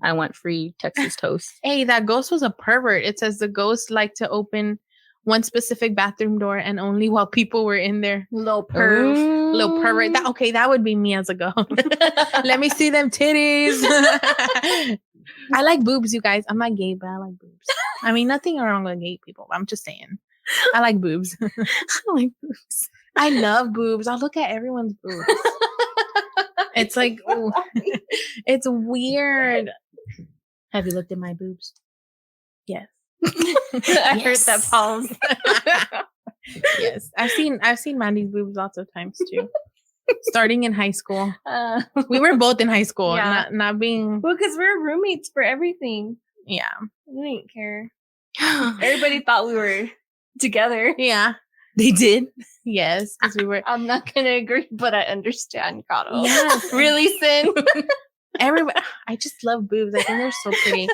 I want free Texas toast. Hey, that ghost was a pervert. It says the ghost liked to open one specific bathroom door and only while people were in there. Little perv. Little pervert. That would be me as a ghost. Let me see them titties. I like boobs, you guys. I'm not gay, but I like boobs. I mean, nothing wrong with gay people. I'm just saying. I like boobs. I like boobs. I love boobs. I'll look at everyone's boobs. It's like, ooh, it's weird. Have you looked at my boobs? Yes. I heard that pause. Yes. I've seen Mandy's boobs lots of times too. Starting in high school. We were both in high school. Yeah. Not being. Well, because we're roommates for everything. Yeah. We didn't care. Everybody thought we were together. Yeah. They did? Yes. Because we were. I'm not going to agree, but I understand, Gato. Yes. Really, Sin? Everybody. I just love boobs. I think they're so pretty.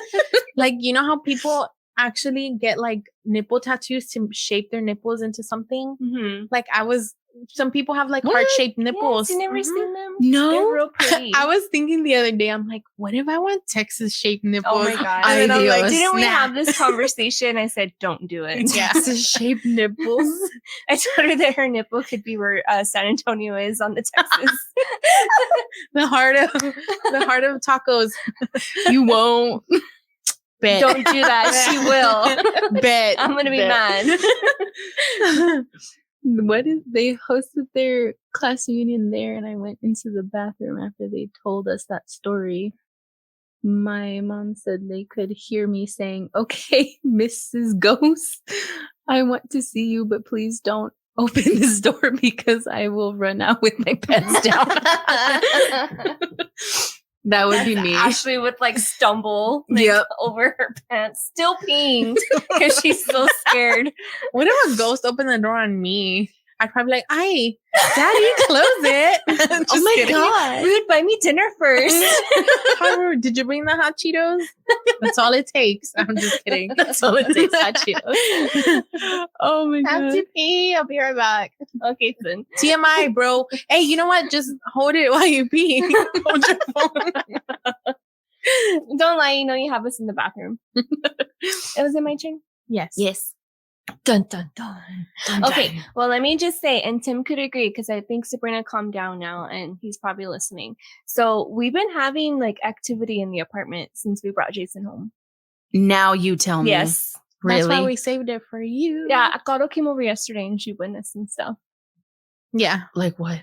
Like, you know how people actually get like nipple tattoos to shape their nipples into something? Mm-hmm. Like some people have like heart-shaped nipples. Yes, you never seen them? No. They're real pretty. I was thinking the other day, I'm like, what if I want Texas-shaped nipples? Oh my God. And then I'm like, Didn't we snap. have this conversation? I said, don't do it. Yeah. Texas-shaped nipples. I told her that her nipple could be where San Antonio is on the Texas. the heart of tacos. You won't. Bet. Don't do that. She will. Bet. I'm going to be mad. They hosted their class reunion there, and I went into the bathroom after they told us that story. My mom said they could hear me saying, okay, Mrs. Ghost, I want to see you, but please don't open this door because I will run out with my pants down. That would be me. Ashley would like stumble over her pants, still peeing because she's so scared. What if a ghost opened the door on me? I'd probably be like, "Hi, Daddy, close it." Oh my God! Rude, buy me dinner first. How rude. Did you bring the hot Cheetos? That's all it takes. I'm just kidding. That's all it takes. Hot Cheetos. Oh my God! Have to pee. I'll be right back. Okay, then. TMI, bro. Hey, you know what? Just hold it while you pee. Hold your phone. Don't lie. You know you have us in the bathroom. It was in my turn. Yes. Yes. Dun, dun, dun. Okay, well, let me just say, and Tim could agree, because I think Sabrina calmed down now, and he's probably listening. So we've been having, like, activity in the apartment since we brought Jason home. Now you tell me. Yes. Really? That's why we saved it for you. Yeah, Akato came over yesterday, and she witnessed some stuff. Yeah. Like what?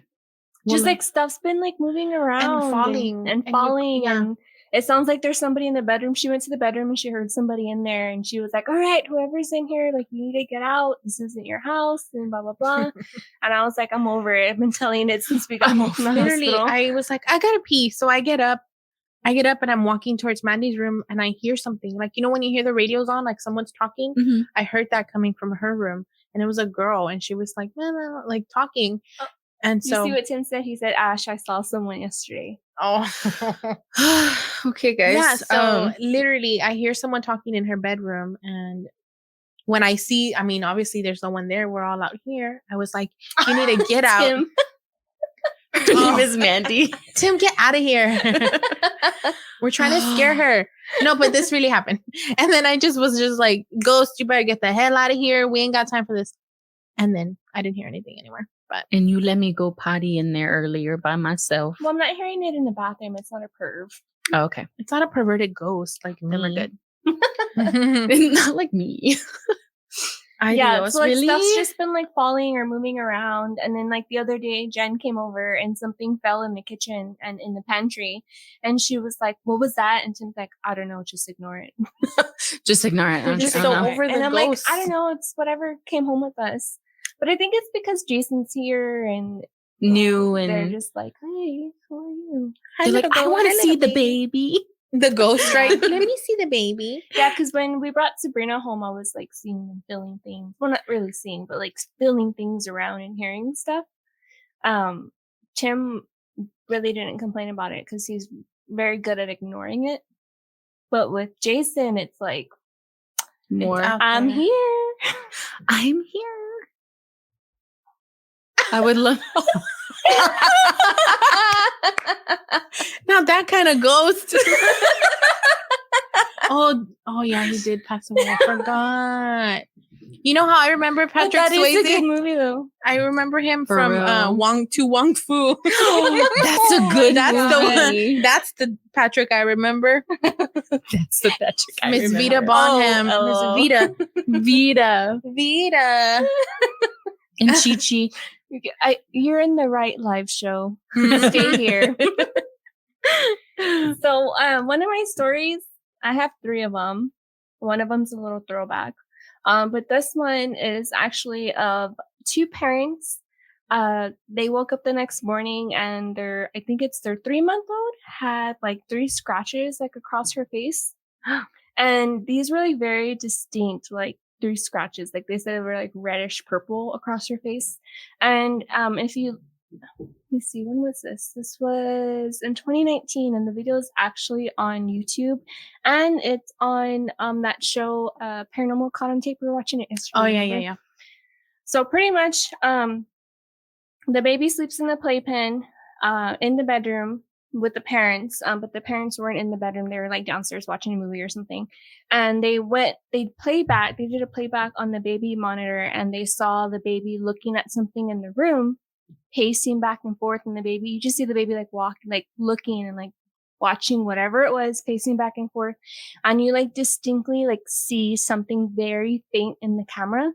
Just, like, stuff's been, like, moving around. And falling. And falling, and it sounds like there's somebody in the bedroom. She went to the bedroom and she heard somebody in there and she was like, all right, whoever's in here, like, you need to get out. This isn't your house and blah, blah, blah. And I was like, I'm over it. I've been telling it since we got home from the Literally, hospital. I was like, I gotta pee. So I get up and I'm walking towards Mandy's room and I hear something. Like, you know, when you hear the radios on, like someone's talking, Mm-hmm. I heard that coming from her room and it was a girl and she was like, like talking. And so you see what Tim said? He said, Ash, I saw someone yesterday. Oh. Okay, guys. Yeah, so literally I hear someone talking in her bedroom and when I see, I mean, obviously there's no one there. We're all out here. I was like, you need to get out. Her name is Mandy. Tim, get out of here. We're trying to scare her. No, but this really happened. And then I was just like, Ghost, you better get the hell out of here. We ain't got time for this. And then I didn't hear anything anymore. But And you let me go potty in there earlier by myself. Well, I'm not hearing it in the bathroom. It's not a perv. Oh, okay. it's not a perverted ghost like me. Then we're good. Not like me. Yeah, so like stuff's just been like falling or moving around, and then like the other day Jen came over and something fell in the kitchen and in the pantry, and she was like, "What was that?" And Tim's like, "I don't know, just ignore it." Just ignore it. We're just so over the and I'm ghosts. like, I don't know, it's whatever came home with us. But I think it's because Jason's here and New they're and just like, "Hey, how are you?" they're like, I want to see the baby. The ghost, right? Let me see the baby. Yeah, because when we brought Sabrina home, I was like seeing and feeling things. Well, not really seeing, but like feeling things around and hearing stuff. Tim really didn't complain about it because he's very good at ignoring it. But with Jason, it's like, More. I'm here. I'm here. I would love. Now that kind of ghost. oh yeah, he did pass away. I forgot. You know how I remember Patrick That Swayze? is a good movie though. I remember him For from real? Wong Fu. That's a good That's the movie. one. That's the Patrick I remember. That's the Patrick I Miss remember. Vita Bonham. Oh. Miss Vita. Vita. Vita. And Chi-Chi. You're in the right live show. Stay here. So, one of my stories, I have 3 of them. One of them's a little throwback. But this one is actually of 2 parents. They woke up the next morning and I think it's their 3-month-old had like 3 scratches like across her face. And these were like very distinct, like 3 scratches. Like they said they were like reddish purple across her face. And if you let me see, when was this? This was in 2019, and the video is actually on YouTube, and it's on that show, Paranormal Caught on Tape. We were watching it yesterday. Yeah. So pretty much, the baby sleeps in the playpen, in the bedroom with the parents, but the parents weren't in the bedroom. They were like downstairs watching a movie or something. And they did a playback on the baby monitor, and they saw the baby looking at something in the room, pacing back and forth, and the baby, you just see the baby like walking, like looking and like watching whatever it was, pacing back and forth. And you like distinctly like see something very faint in the camera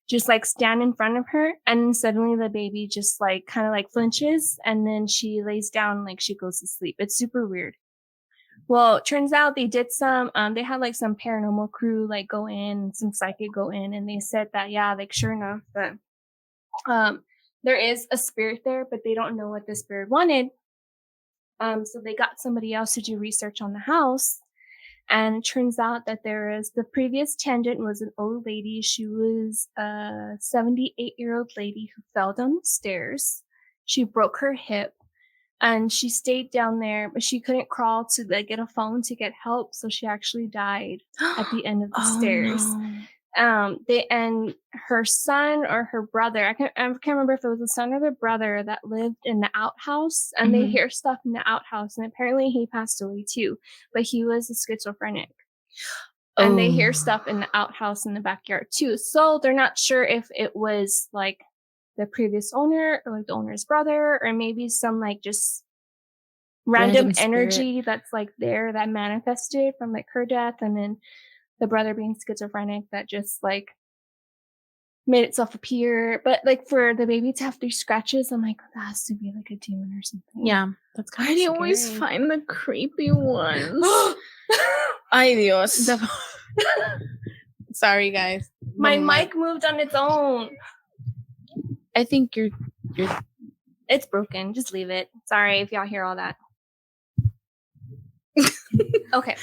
just like stand in front of her, and suddenly the baby just like kind of like flinches, and then she lays down like she goes to sleep. It's super weird. Well, it turns out they did they had like some paranormal crew like go in, some psychic go in, and they said that, yeah, like sure enough that there is a spirit there, but they don't know what the spirit wanted. So they got somebody else to do research on the house. And it turns out that the previous tenant was an old lady. She was a 78-year-old lady who fell down the stairs. She broke her hip, and she stayed down there, but she couldn't crawl to like get a phone to get help. So she actually died at the end of the stairs. No. And her son or her brother, I can't remember if it was the son or the brother that lived in the outhouse, and they hear stuff in the outhouse, and apparently he passed away too, but he was a schizophrenic. And they hear stuff in the outhouse in the backyard too. So they're not sure if it was like the previous owner or like the owner's brother, or maybe some like just random energy that's like there that manifested from like her death, and then the brother being schizophrenic that just like made itself appear. But like for the baby to have 3 scratches, I'm like, that has to be like a demon or something. Yeah, that's kind of I scary. always find the creepy ones. Ay Dios. Sorry, guys. My mic moved on its own. I think you're. It's broken. Just leave it. Sorry if y'all hear all that. Okay.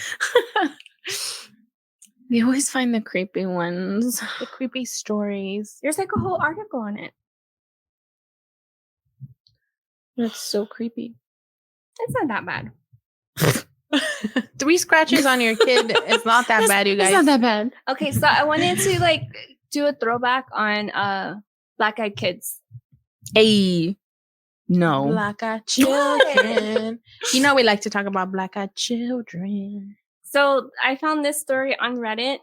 You always find the creepy ones. The creepy stories. There's like a whole article on it. That's so creepy. It's not that bad. 3 scratches on your kid is not that bad, you guys. It's not that bad. Okay, so I wanted to like do a throwback on Black Eyed Kids. Hey. No. Black-eyed children. You know we like to talk about black-eyed children. So I found this story on Reddit.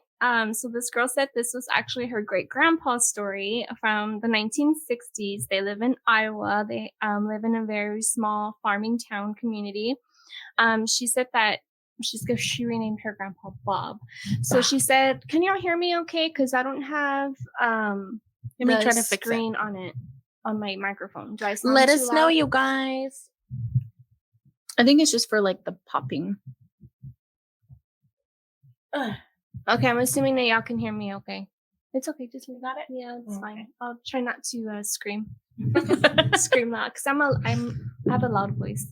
So this girl said this was actually her great-grandpa's story from the 1960s. They live in Iowa. They live in a very small farming town community. She said that she renamed her grandpa Bob. So she said, "Can y'all hear me okay? Because I don't have Let me try to fix it screen on it on my microphone. Do I sound Let too us loud? know, you guys." I think it's just for like the popping. Okay, I'm assuming that y'all can hear me okay. It's okay, just leave Got it? Yeah, it's Okay. fine. I'll try not to scream. Scream loud, because I have a loud voice.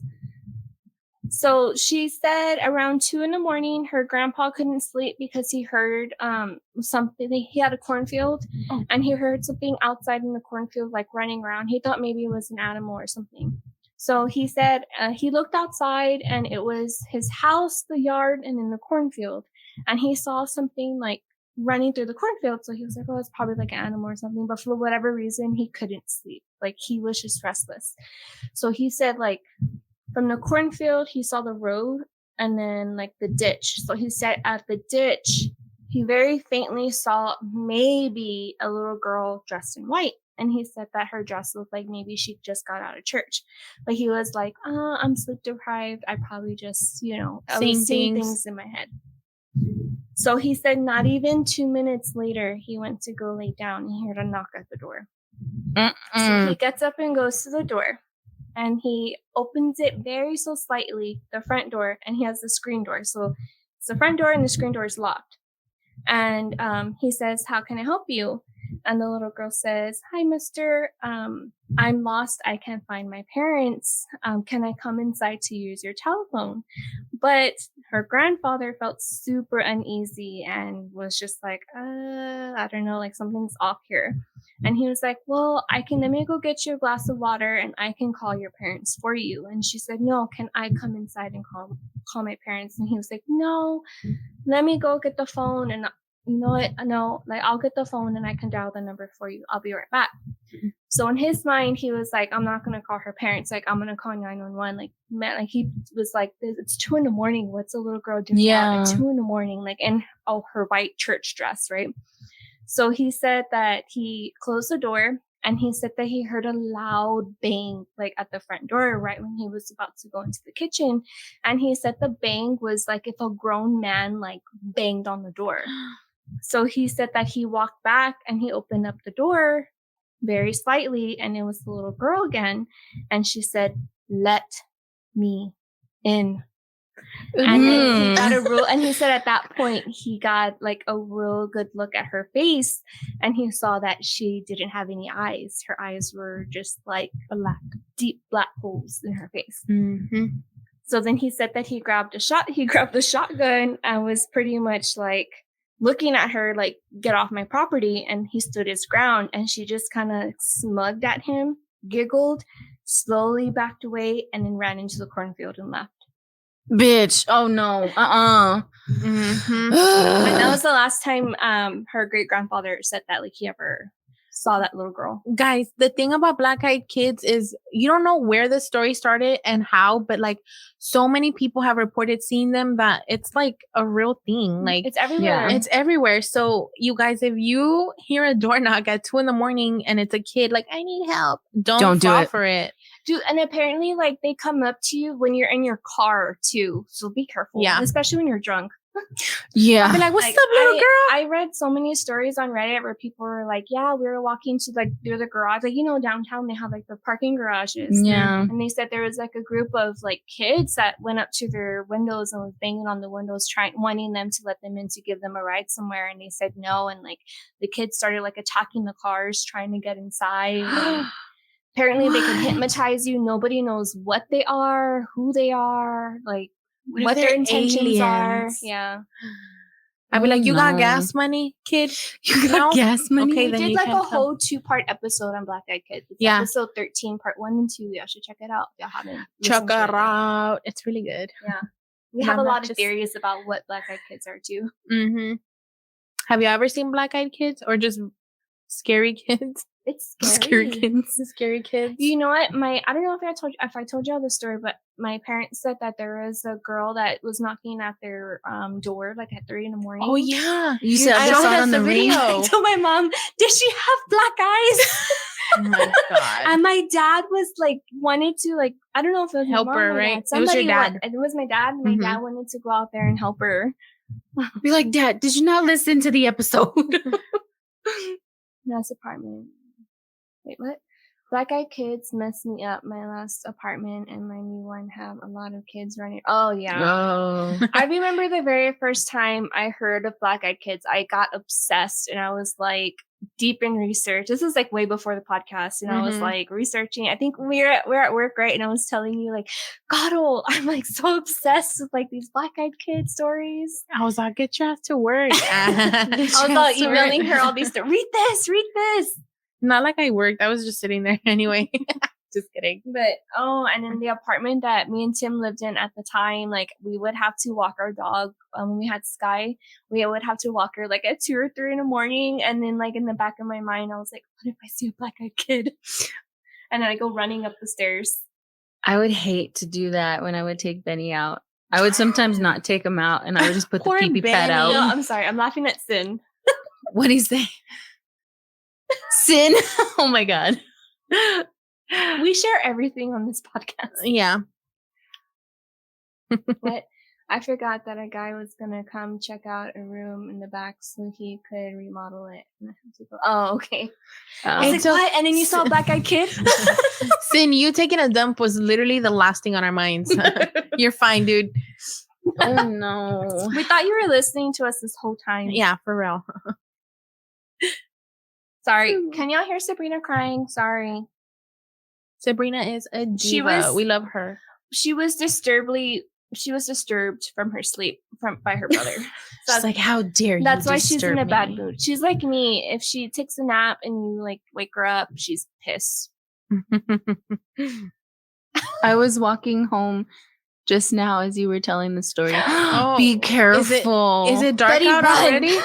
So she said around 2 a.m, her grandpa couldn't sleep because he heard something. He had a cornfield, and he heard something outside in the cornfield, like running around. He thought maybe it was an animal or something. So he said he looked outside, and it was his house, the yard, and in the cornfield. And he saw something like running through the cornfield. So he was like, oh, it's probably like an animal or something. But for whatever reason, he couldn't sleep. Like, he was just restless. So he said, like, from the cornfield, he saw the road and then like the ditch. So he said at the ditch, he very faintly saw maybe a little girl dressed in white. And he said that her dress looked like maybe she just got out of church. But he was like, I'm sleep deprived. I probably just, I was seeing things in my head. So he said not even 2 minutes later, he went to go lay down and he heard a knock at the door. So he gets up and goes to the door. And he opens it very so slightly, the front door, and he has the screen door. So it's the front door and the screen door is locked. And he says, how can I help you? And the little girl says, hi, mister. I'm lost. I can't find my parents. Can I come inside to use your telephone? But her grandfather felt super uneasy and was just like, I don't know, like something's off here. And he was like, well, let me go get you a glass of water and I can call your parents for you. And she said, no, can I come inside and call my parents? And he was like, no, let me go get the phone. And you know what? No, like I'll get the phone and I can dial the number for you. I'll be right back. So in his mind, he was like, I'm not going to call her parents. Like, I'm going to call 911. Like, man, like he was like, it's 2 a.m. What's a little girl doing out at 2 a.m? Like in her white church dress, right? So he said that he closed the door and he said that he heard a loud bang like at the front door right when he was about to go into the kitchen. And he said the bang was like if a grown man like banged on the door. So he said that he walked back and he opened up the door very slightly and it was the little girl again. And she said, let me in. And then he got and he said at that point he got like a real good look at her face and he saw that she didn't have any eyes. Her eyes were just like deep black holes in her face. So then he said that he grabbed the shotgun and was pretty much like looking at her like, get off my property. And he stood his ground and she just kind of smugged at him, giggled, slowly backed away, and then ran into the cornfield and left. Bitch. Oh no. And that was the last time her great grandfather said that like he ever saw that little girl. Guys, the thing about black-eyed kids is you don't know where the story started and how, but like so many people have reported seeing them that it's like a real thing. Like it's everywhere. It's everywhere. So you guys, if you hear a door knock at 2 a.m. and it's a kid like, I need help, don't fall for it. Dude, and apparently, like, they come up to you when you're in your car, too. So be careful. Yeah. Especially when you're drunk. Yeah. I'll be like, what's up, little girl? I read so many stories on Reddit where people were like, yeah, we were walking to, like, through the garage. Like, downtown, they have, like, the parking garages. Yeah. And they said there was, like, a group of, like, kids that went up to their windows and was banging on the windows, wanting them to let them in to give them a ride somewhere. And they said no. And, like, the kids started, like, attacking the cars, trying to get inside. Apparently, they can hypnotize you. Nobody knows what they are, who they are, like, what their intentions are. Yeah. I'd be like, you got gas money, kid? You got gas money? Okay, then we did like a whole 2-part episode on Black-Eyed Kids. It's episode 13, part 1 and 2. Y'all should check it out. Y'all haven't. Check it out. It's really good. Yeah. We have a lot of theories about what Black-Eyed Kids are, too. Have you ever seen Black-Eyed Kids or just scary kids? It's scary. Scary kids. The scary kids. You know what? I don't know if I told y'all the story, but my parents said that there was a girl that was knocking at their door like at 3 a.m. Oh yeah, You said I saw it on the video. I told my mom, "Did she have black eyes?" Oh my god! And my dad was like, wanted to like, I don't know if it was help her, right? It was your dad. It was my dad. My dad wanted to go out there and help her. Be like, Dad, did you not listen to the episode? Last apartment. Wait, what? Black eyed kids messed me up. My last apartment and my new one have a lot of kids running. Oh yeah. Oh. I remember the very first time I heard of black eyed kids, I got obsessed and I was like deep in research. This is like way before the podcast, and I was like researching. I think we're at work, right? And I was telling you like, God, I'm like so obsessed with like these black eyed kid stories. I was like, get your ass to work. I was like emailing her all these stories. Read this. Not like I worked. I was just sitting there anyway. Just kidding. But and in the apartment that me and Tim lived in at the time, like we would have to walk our dog when we had Sky. We would have to walk her like at 2 or 3 in the morning, and then like in the back of my mind, I was like, what if I see a black eyed kid? And then I go running up the stairs. I would hate to do that when I would take Benny out. I would sometimes not take him out, and I would just put the pee-pee pad out. No, I'm sorry. I'm laughing at Sin. What do you say? Sin? Oh my god. We share everything on this podcast. Yeah. But I forgot that a guy was going to come check out a room in the back so he could remodel it. And I had to go, oh, okay. I was like, what? And then you saw a black eyed kid? Sin, you taking a dump was literally the last thing on our minds. You're fine, dude. Oh no. We thought you were listening to us this whole time. Yeah, for real. Sorry. Can y'all hear Sabrina crying? Sorry. Sabrina is a diva. We love her. She was disturbed from her sleep by her brother. She's like, how dare you? That's why she's in a bad mood. She's like me. If she takes a nap and you like wake her up, she's pissed. I was walking home just now as you were telling the story. Oh, be careful. Is it dark Betty, out run. already?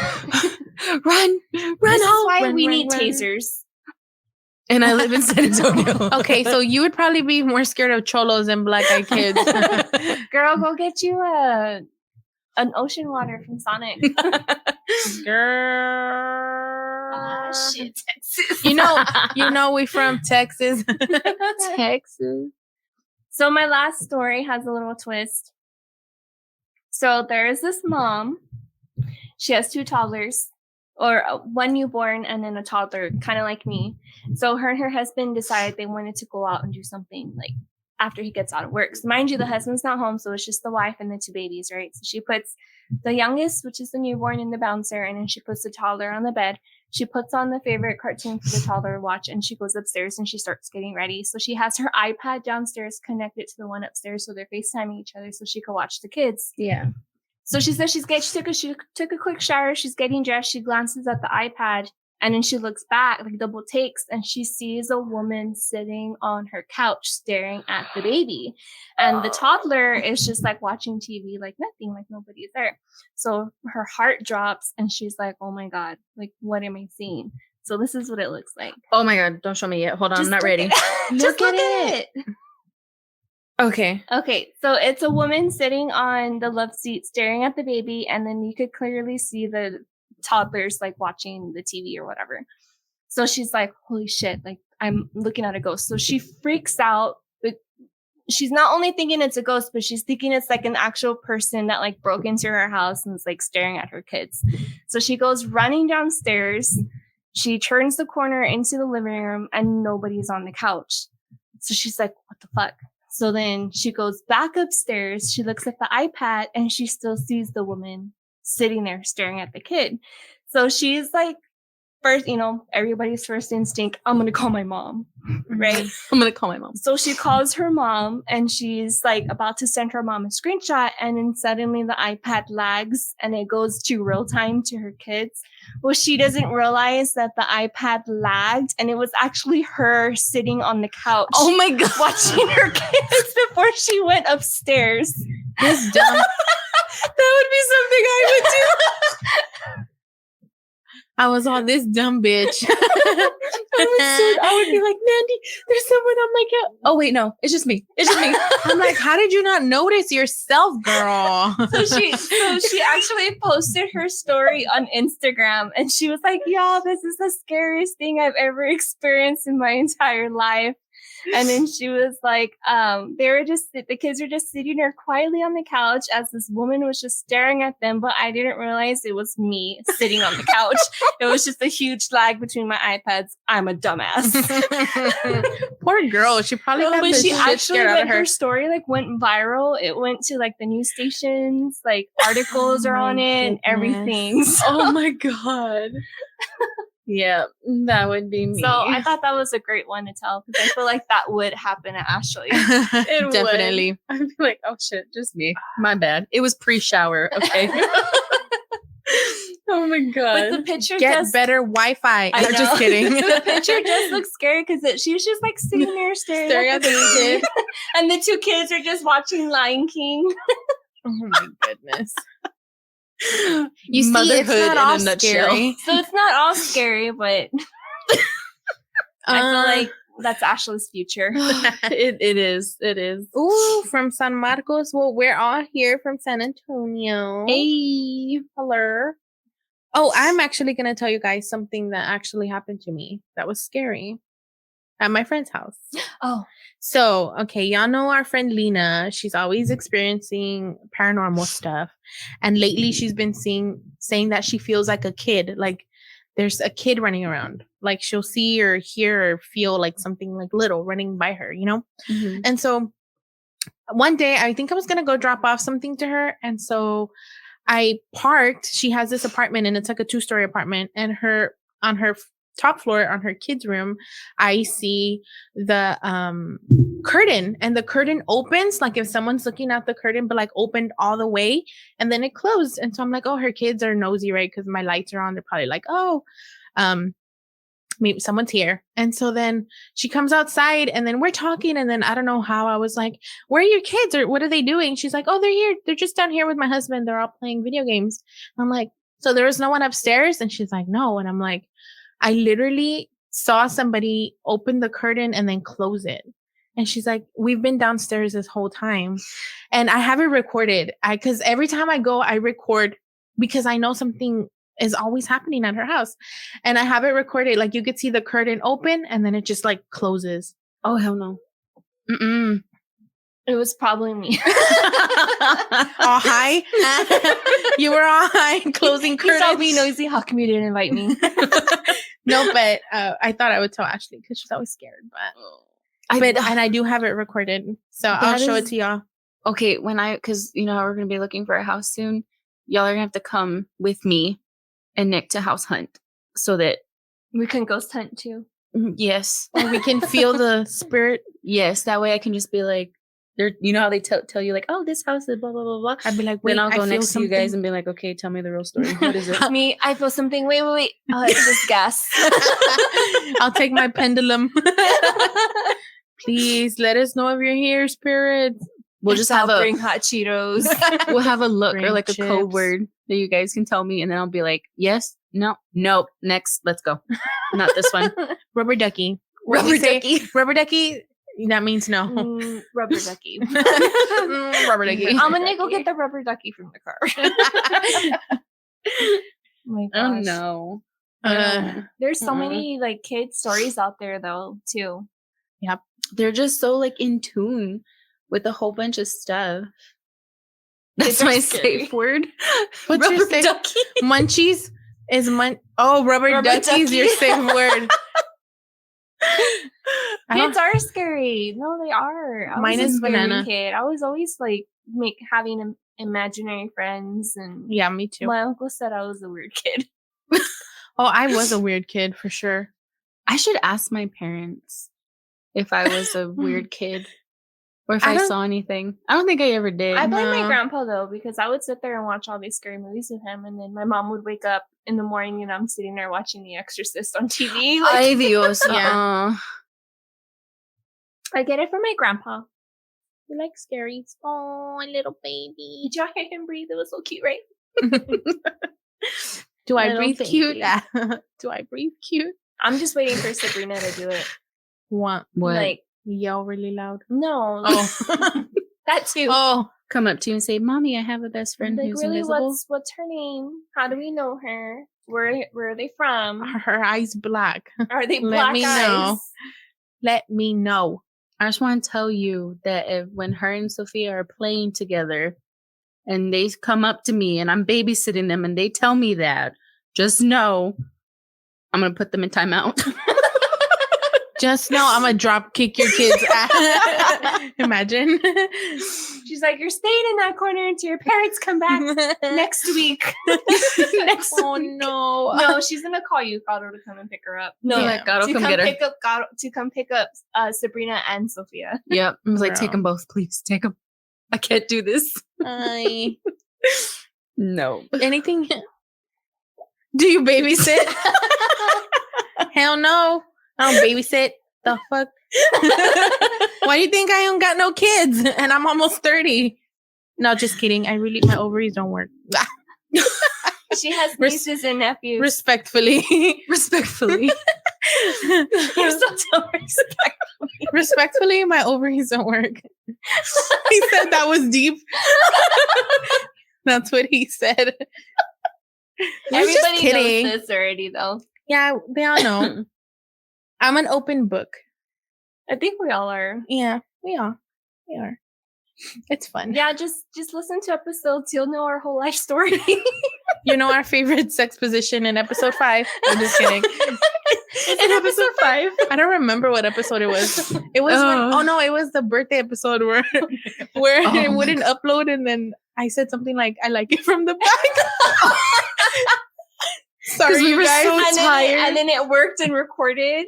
Run This is why run, we run, need run. tasers. And I live in San Antonio. Okay, so you would probably be more scared of cholos than black eyed kids. Girl, go get you an ocean water from Sonic. Girl. Shit, Texas. You know we from Texas. Texas. So my last story has a little twist. So there is this mom. She has 2 toddlers, or one newborn and then a toddler, kind of like me. So her and her husband decided they wanted to go out and do something like after he gets out of work. So mind you, the husband's not home, so it's just the wife and the 2 babies, right? So she puts the youngest, which is the newborn, in the bouncer, and then she puts the toddler on the bed. She puts on the favorite cartoon for the toddler to watch, and she goes upstairs and she starts getting ready. So she has her iPad downstairs connected to the one upstairs, so they're FaceTiming each other so she can watch the kids. Yeah. So she says she took a quick shower. She's getting dressed. She glances at the iPad, and then she looks back, like double takes, and she sees a woman sitting on her couch staring at the baby. And the toddler is just like watching TV like nothing, like nobody's there. So her heart drops and she's like, oh my God, like what am I seeing? So this is what it looks like. Oh my God, don't show me yet. Hold on, Just I'm not ready. Just look at it. Okay. Okay, so it's a woman sitting on the love seat staring at the baby, and then you could clearly see the toddlers like watching the TV or whatever. So she's like, holy shit, like I'm looking at a ghost. So she freaks out, but she's not only thinking it's a ghost, but she's thinking it's like an actual person that like broke into her house and is like staring at her kids. So she goes running downstairs. She turns the corner into the living room and nobody's on the couch. So she's like, what the fuck? So then she goes back upstairs. She looks at the iPad and she still sees the woman sitting there staring at the kid. So she's like, first, everybody's first instinct, I'm going to call my mom, right? I'm going to call my mom. So she calls her mom and she's like about to send her mom a screenshot. And then suddenly the iPad lags and it goes to real time to her kids. Well, she doesn't realize that the iPad lagged and it was actually her sitting on the couch. Oh my God. Watching her kids before she went upstairs. This dumb. That would be something I would do. I was all this dumb bitch. I would be like, Mandy, there's someone on my couch. Oh wait, no, it's just me. It's just me. I'm like, how did you not notice yourself, girl? So she actually posted her story on Instagram, and she was like, y'all, this is the scariest thing I've ever experienced in my entire life. And then she was like, the kids were just sitting there quietly on the couch as this woman was just staring at them, but I didn't realize it was me sitting on the couch. It was just a huge lag between my iPads. I'm a dumbass. Poor girl. She probably got the shit scared out of her. Her story like went viral. It went to like the news stations, like articles are on it and everything. So. Oh my God. Yeah, that would be me. So I thought that was a great one to tell because I feel like that would happen at Ashley. It Definitely. Would. I'd be like, oh shit, just me. My bad. It was pre-shower. Okay. Oh my God. But the picture Get better Wi-Fi. I'm just kidding. The picture just looks scary because she was just like sitting there staring at the baby. And the two kids are just watching Lion King. Oh my goodness. You see, it's not all scary. So it's not all scary, but I feel like that's Ashley's future. It is. Ooh, from San Marcos. Well, we're all here from San Antonio. Hey. Hello. Oh, I'm actually going to tell you guys something that actually happened to me that was scary at my friend's house. Oh. So, okay, y'all know our friend Lena. She's always experiencing paranormal stuff. And lately she's been saying that she feels like a kid. Like there's a kid running around. Like she'll see or hear or feel like something like little running by her, you know? Mm-hmm. And so one day I think I was going to go drop off something to her. And so I parked. She has this apartment and it's like a 2-story apartment. And on her top floor, on her kids' room, I see the curtain, and the curtain opens like if someone's looking at the curtain, but like opened all the way, and then it closed. And so I'm like, oh, her kids are nosy, right? Because my lights are on. They're probably like, oh, maybe someone's here. And so then she comes outside, and then we're talking, and then I don't know how I was like, where are your kids, or what are they doing? She's like, oh, they're here. They're just down here with my husband. They're all playing video games. I'm like, so there was no one upstairs? And she's like, no. And I'm like, I literally saw somebody open the curtain and then close it. And she's like, we've been downstairs this whole time. And I have it recorded. Because every time I go, I record because I know something is always happening at her house. And I have it recorded. Like you could see the curtain open and then it just like closes. Oh, hell no. Mm-mm. It was probably me. All high? You were all high, closing curtains. You saw me noisy. How come you didn't invite me? No, but I thought I would tell Ashley because she's always scared. But and I do have it recorded, so I'll show it to y'all. Okay, because you know how we're gonna be looking for a house soon. Y'all are gonna have to come with me and Nick to house hunt so that we can ghost hunt too. Yes, and we can feel the spirit. Yes, that way I can just be like, you know how they tell you like, oh, this house is blah blah blah blah. I'd be like, wait, then I'll go next to you guys and be like, okay, tell me the real story. What is it? Me, I feel something. Wait. Oh, it's just gas. I'll take my pendulum. Please let us know if you're here, spirits. We'll just bring hot Cheetos. We'll have a look bring or like chips. A code word that you guys can tell me, and then I'll be like, yes, no, nope, next, let's go. Not this one. Rubber ducky. Rubber ducky. Rubber ducky. That means no. Rubber ducky. Rubber ducky. I'm gonna go get the rubber ducky from the car. My gosh. Oh no. There's so many like kid stories out there though too. Yep. They're just so like in tune with a whole bunch of stuff. That's my safe word. What's your safe? Ducky? Munchies is rubber ducky's your safe word. Kids are scary. No, they are. Mine is banana. Kid. I was always like having imaginary friends, and yeah, me too. My uncle said I was a weird kid. Oh, I was a weird kid for sure. I should ask my parents if I was a weird kid or if I saw anything. I don't think I ever did. I blame my grandpa though, because I would sit there and watch all these scary movies with him, and then my mom would wake up in the morning and I'm sitting there watching The Exorcist on TV. Like, ay Dios. Yeah. I get it from my grandpa. You like scaries. Oh, little baby. Did y'all hear him breathe? It was so cute, right? Do I Little breathe baby. cute? Do I breathe cute? I'm just waiting for Sabrina to do it. What? Like, Yell really loud? no. Oh. That too. Oh. Come up to you and say, "Mommy, I have a best friend Like, who's really, invisible." what's her name? How do we know her? Where are they from? Her eyes black. Are they Let black me eyes? know. Let me know. I just want to tell you that when her and Sophia are playing together and they come up to me and I'm babysitting them and they tell me that, just know I'm going to put them in timeout. Just know I'm going to drop kick your kids' ass. Imagine. She's like, you're staying in that corner until your parents come back next week. Oh, no. No, she's going to call you, Gato, to come and pick her up. No, Yeah, Gato, come get her. To come pick up Sabrina and Sophia. Yep. I was like, Bro. take them both, please. Take them. I can't do this. No. Anything? Do you babysit? Hell no. I don't babysit. The fuck? Why do you think I don't got no kids? And I'm almost 30. No, just kidding. My ovaries don't work. She has nieces and nephews. Respectfully. Respectfully. You're so respectfully. Respectfully, my ovaries don't work. He said that was deep. That's what he said. Everybody knows this already, though. Yeah, they all know. I'm an open book. I think we all are. Yeah, we are. It's fun. Yeah, just listen to episodes. You'll know our whole life story. You know our favorite sex position in episode 5. I'm just kidding. In episode 5? I don't remember what episode it was. It was it was the birthday episode where it wouldn't upload, and then I said something like, "I like it from the back." Sorry, we were guys. so tired. And then it worked and recorded.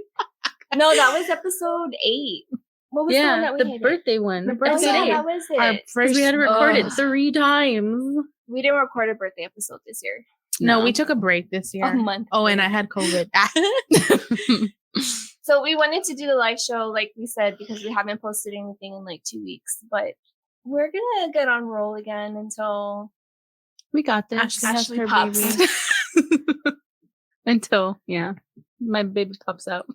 No, that was episode 8. What was the one that we the hated? birthday one. The birthday. Oh, yeah, that was it. Our Because first, we had to record it 3 times. We didn't record a birthday episode this year. No, we took a break this year. A month. Oh, and I had COVID. So we wanted to do the live show, like we said, because we haven't posted anything in like 2 weeks. But we're gonna get on roll again until we got this. Ashley pops. Until my baby pops out.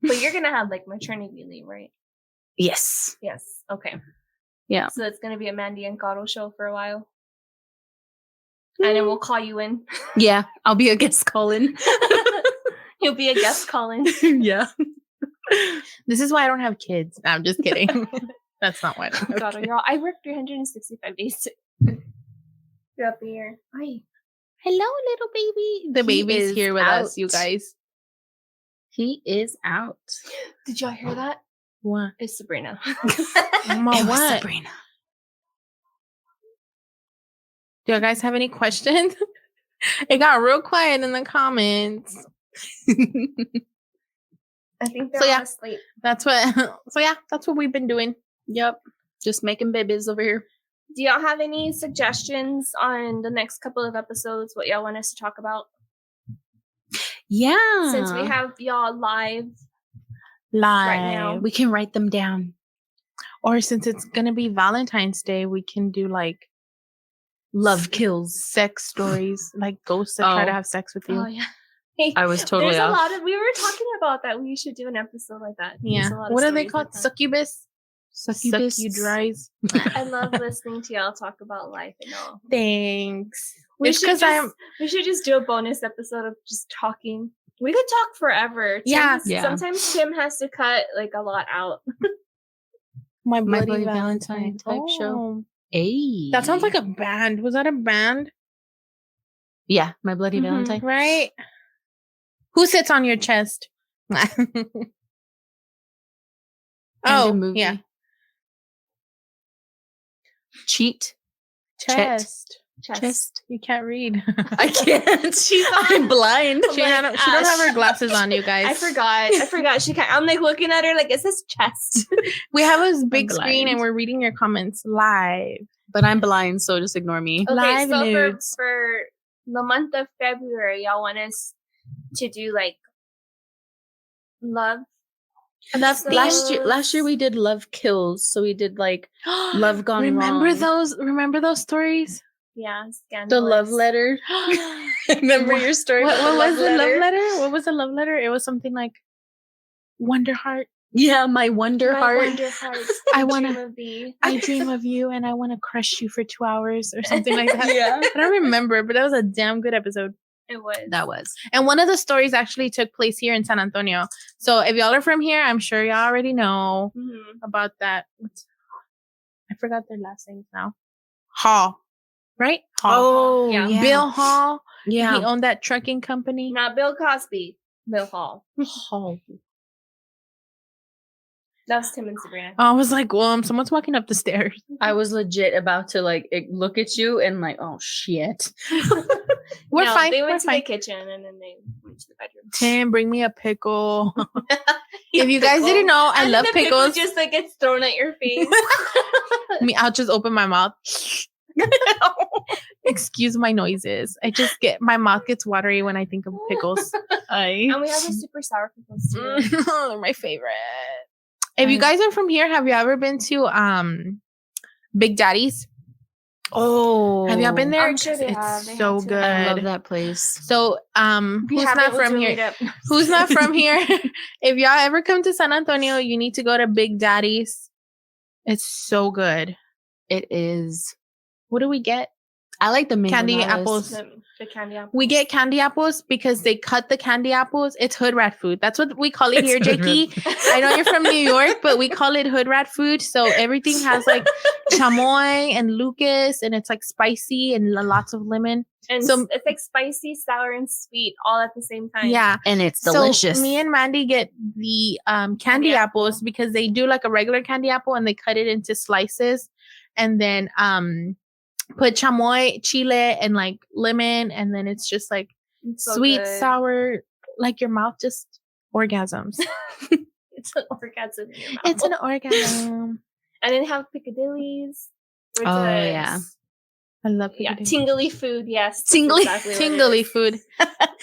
But you're gonna have like maternity leave, right? Yes. Yes. Okay. Yeah. So it's gonna be a Mandy and Gato show for a while. And then we'll call you in. Yeah, I'll be a guest call-in. You'll be a guest call-in. Yeah. This is why I don't have kids. No, I'm just kidding. That's not why I don't have Gato, kids. I work 365 days throughout the year. Hi. Hello, little baby. The He baby's is here with us, you out. guys. He is out. Did y'all hear that? What? It's Sabrina. Mama, It was what? Sabrina. Do you guys have any questions? It got real quiet in the comments. I think they're So, all yeah. asleep. That's what we've been doing. Yep. Just making babies over here. Do y'all have any suggestions on the next couple of episodes? What y'all want us to talk about? Yeah. Since we have y'all live. Live. now. we can write them down. Or since it's going to be Valentine's Day, we can do like Love kills. sex stories, like ghosts that try to have sex with you. Oh, yeah. Hey, I was totally there's off. a lot of, we were talking about that. We should do an episode like that. There's Yeah. a lot of What are they stories called? like that. Succubus? Succubus. Suck you dries. I love listening to y'all talk about life and all. Thanks. We It's should, because just, we should just do a bonus episode of just talking. We could talk forever. Yeah. Yeah. Sometimes Tim has to cut like a lot out. My My Bloody Bloody Valentine Valentine type show. Oh. Hey. That sounds like a band. Was that a band? Yeah, My Bloody Mhm. Valentine. Right? Who sits on your chest? And Oh, a movie. yeah. Cheat. Chest. Chest. You can't read. I can't. She's I'm blind. She don't have her glasses on, you guys. I forgot. She can't. I'm like looking at her like, is this chest? We have a big I'm screen blind. and we're reading your comments live. But I'm blind, so just ignore me. Okay, Live so nudes. for the month of February, y'all want us to do like love. That's Last year we did Love Kills, so we did like Love Gone Remember Wrong. those? Remember those stories? Yeah, The scandalous. love letter. Remember your story? What was the love letter? letter? What was the love letter? It was something like Wonder Heart. Yeah, my Wonder Heart. Wonder Heart. I wanna- dream of thee. I dream of you and I want to crush you for 2 hours or something like that. Yeah. I don't remember, but that was a damn good episode. It was. That was. And one of the stories actually took place here in San Antonio. So if y'all are from here, I'm sure y'all already know about that. I forgot their last names now. Hall, right? Hall. Oh, Yeah. Bill Hall. Yeah. He owned that trucking company. Not Bill Cosby. Bill Hall. Hall. That's Tim and Sabrina. I was like, well, someone's walking up the stairs. I was legit about to like look at you and like, oh shit. We're fine. They We're went to fine. the kitchen and then they went to the bedroom. Tim, bring me a pickle. If you guys didn't know, I And love the pickle pickles. just like gets thrown at your face. I'll just open my mouth. Excuse my noises. My mouth gets watery when I think of pickles. And we have the super sour pickles too. They're my favorite. If you guys are from here, have you ever been to Big Daddy's? Oh. Have y'all been there? I'm sure they It's have. They so have to. good. I love that place. So, who's not from here? Who's not from here? If y'all ever come to San Antonio, you need to go to Big Daddy's. It's so good. It is. What do we get? I like the Candy mango apples. The candy apple. We get candy apples because they cut the candy apples. It's hood rat food. That's what we call it here, Jakey. I know you're from New York, but we call it hood rat food. So everything has like chamoy and Lucas, and it's like spicy and lots of lemon. And So- it's like spicy, sour, and sweet all at the same time. Yeah. And it's delicious. So me and Mandy get the candy apples because they do like a regular candy apple and they cut it into slices and then put chamoy, chile, and like lemon, and then it's just like It's so sweet, good. sour, like your mouth just orgasms. It's an orgasm in your mouth. It's an orgasm. And then have Piccadilly's. Which Oh, is- yeah. I love Yeah, Piccadilly. tingly food. Yes, that's Tingly- exactly what it Tingly is. food.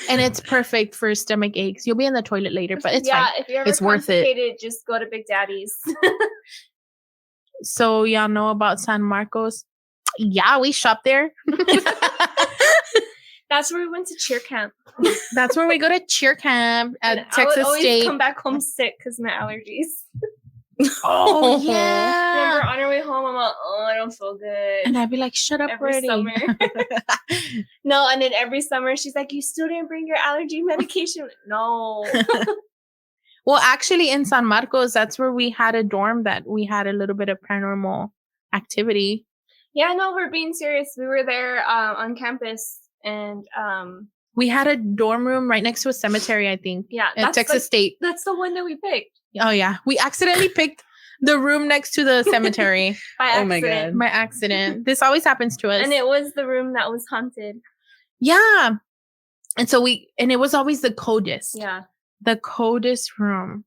And it's perfect for stomach aches. You'll be in the toilet later, but it's fine. If you're ever It's worth it. constipated, just go to Big Daddy's. So y'all know about San Marcos? Yeah, we shop there. That's where we went to cheer camp. That's where we go to cheer camp And at I would Texas always State. come back home sick because of my allergies. Oh Remember yeah. on our way home, I'm like, oh, I don't feel good. And I'd be like, shut up Every already. summer. No, and then every summer she's like, you still didn't bring your allergy medication? No. Well, actually in San Marcos, that's where we had a dorm that we had a little bit of paranormal activity. Yeah, no, we're being serious. We were there on campus and We had a dorm room right next to a cemetery, I think. yeah, At Texas State. That's the one that we picked Oh yeah. We accidentally picked the room next to the cemetery by Oh my accident. by accident. This always happens to us. And it was the room that was haunted. Yeah. And so it was always the coldest. Yeah. The coldest room.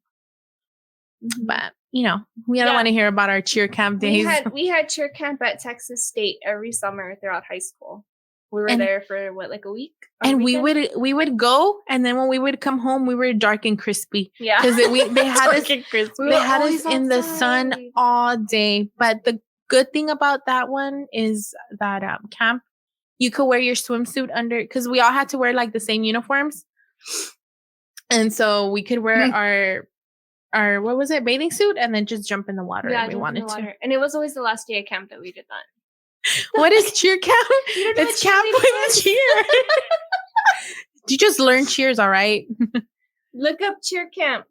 Mhm. But, we don't Yeah. want to hear about our cheer camp We days. we had cheer camp at Texas State every summer throughout high school. We were And- there for what, like a week? Or a And weekend? we would go, and then when we would come home, we were dark and crispy Yeah. because they had us We they were had us always in the sun outside. all day. But the good thing about that one is that camp, you could wear your swimsuit under because we all had to wear like the same uniforms, and so we could wear our what was it, bathing suit, and then just jump in the water if we jump in wanted the to. water. And it was always the last day of camp that we did that. What is cheer camp? You don't know It's what camp cheerleading with is? cheer. You just learn cheers, all right? Look up cheer camp.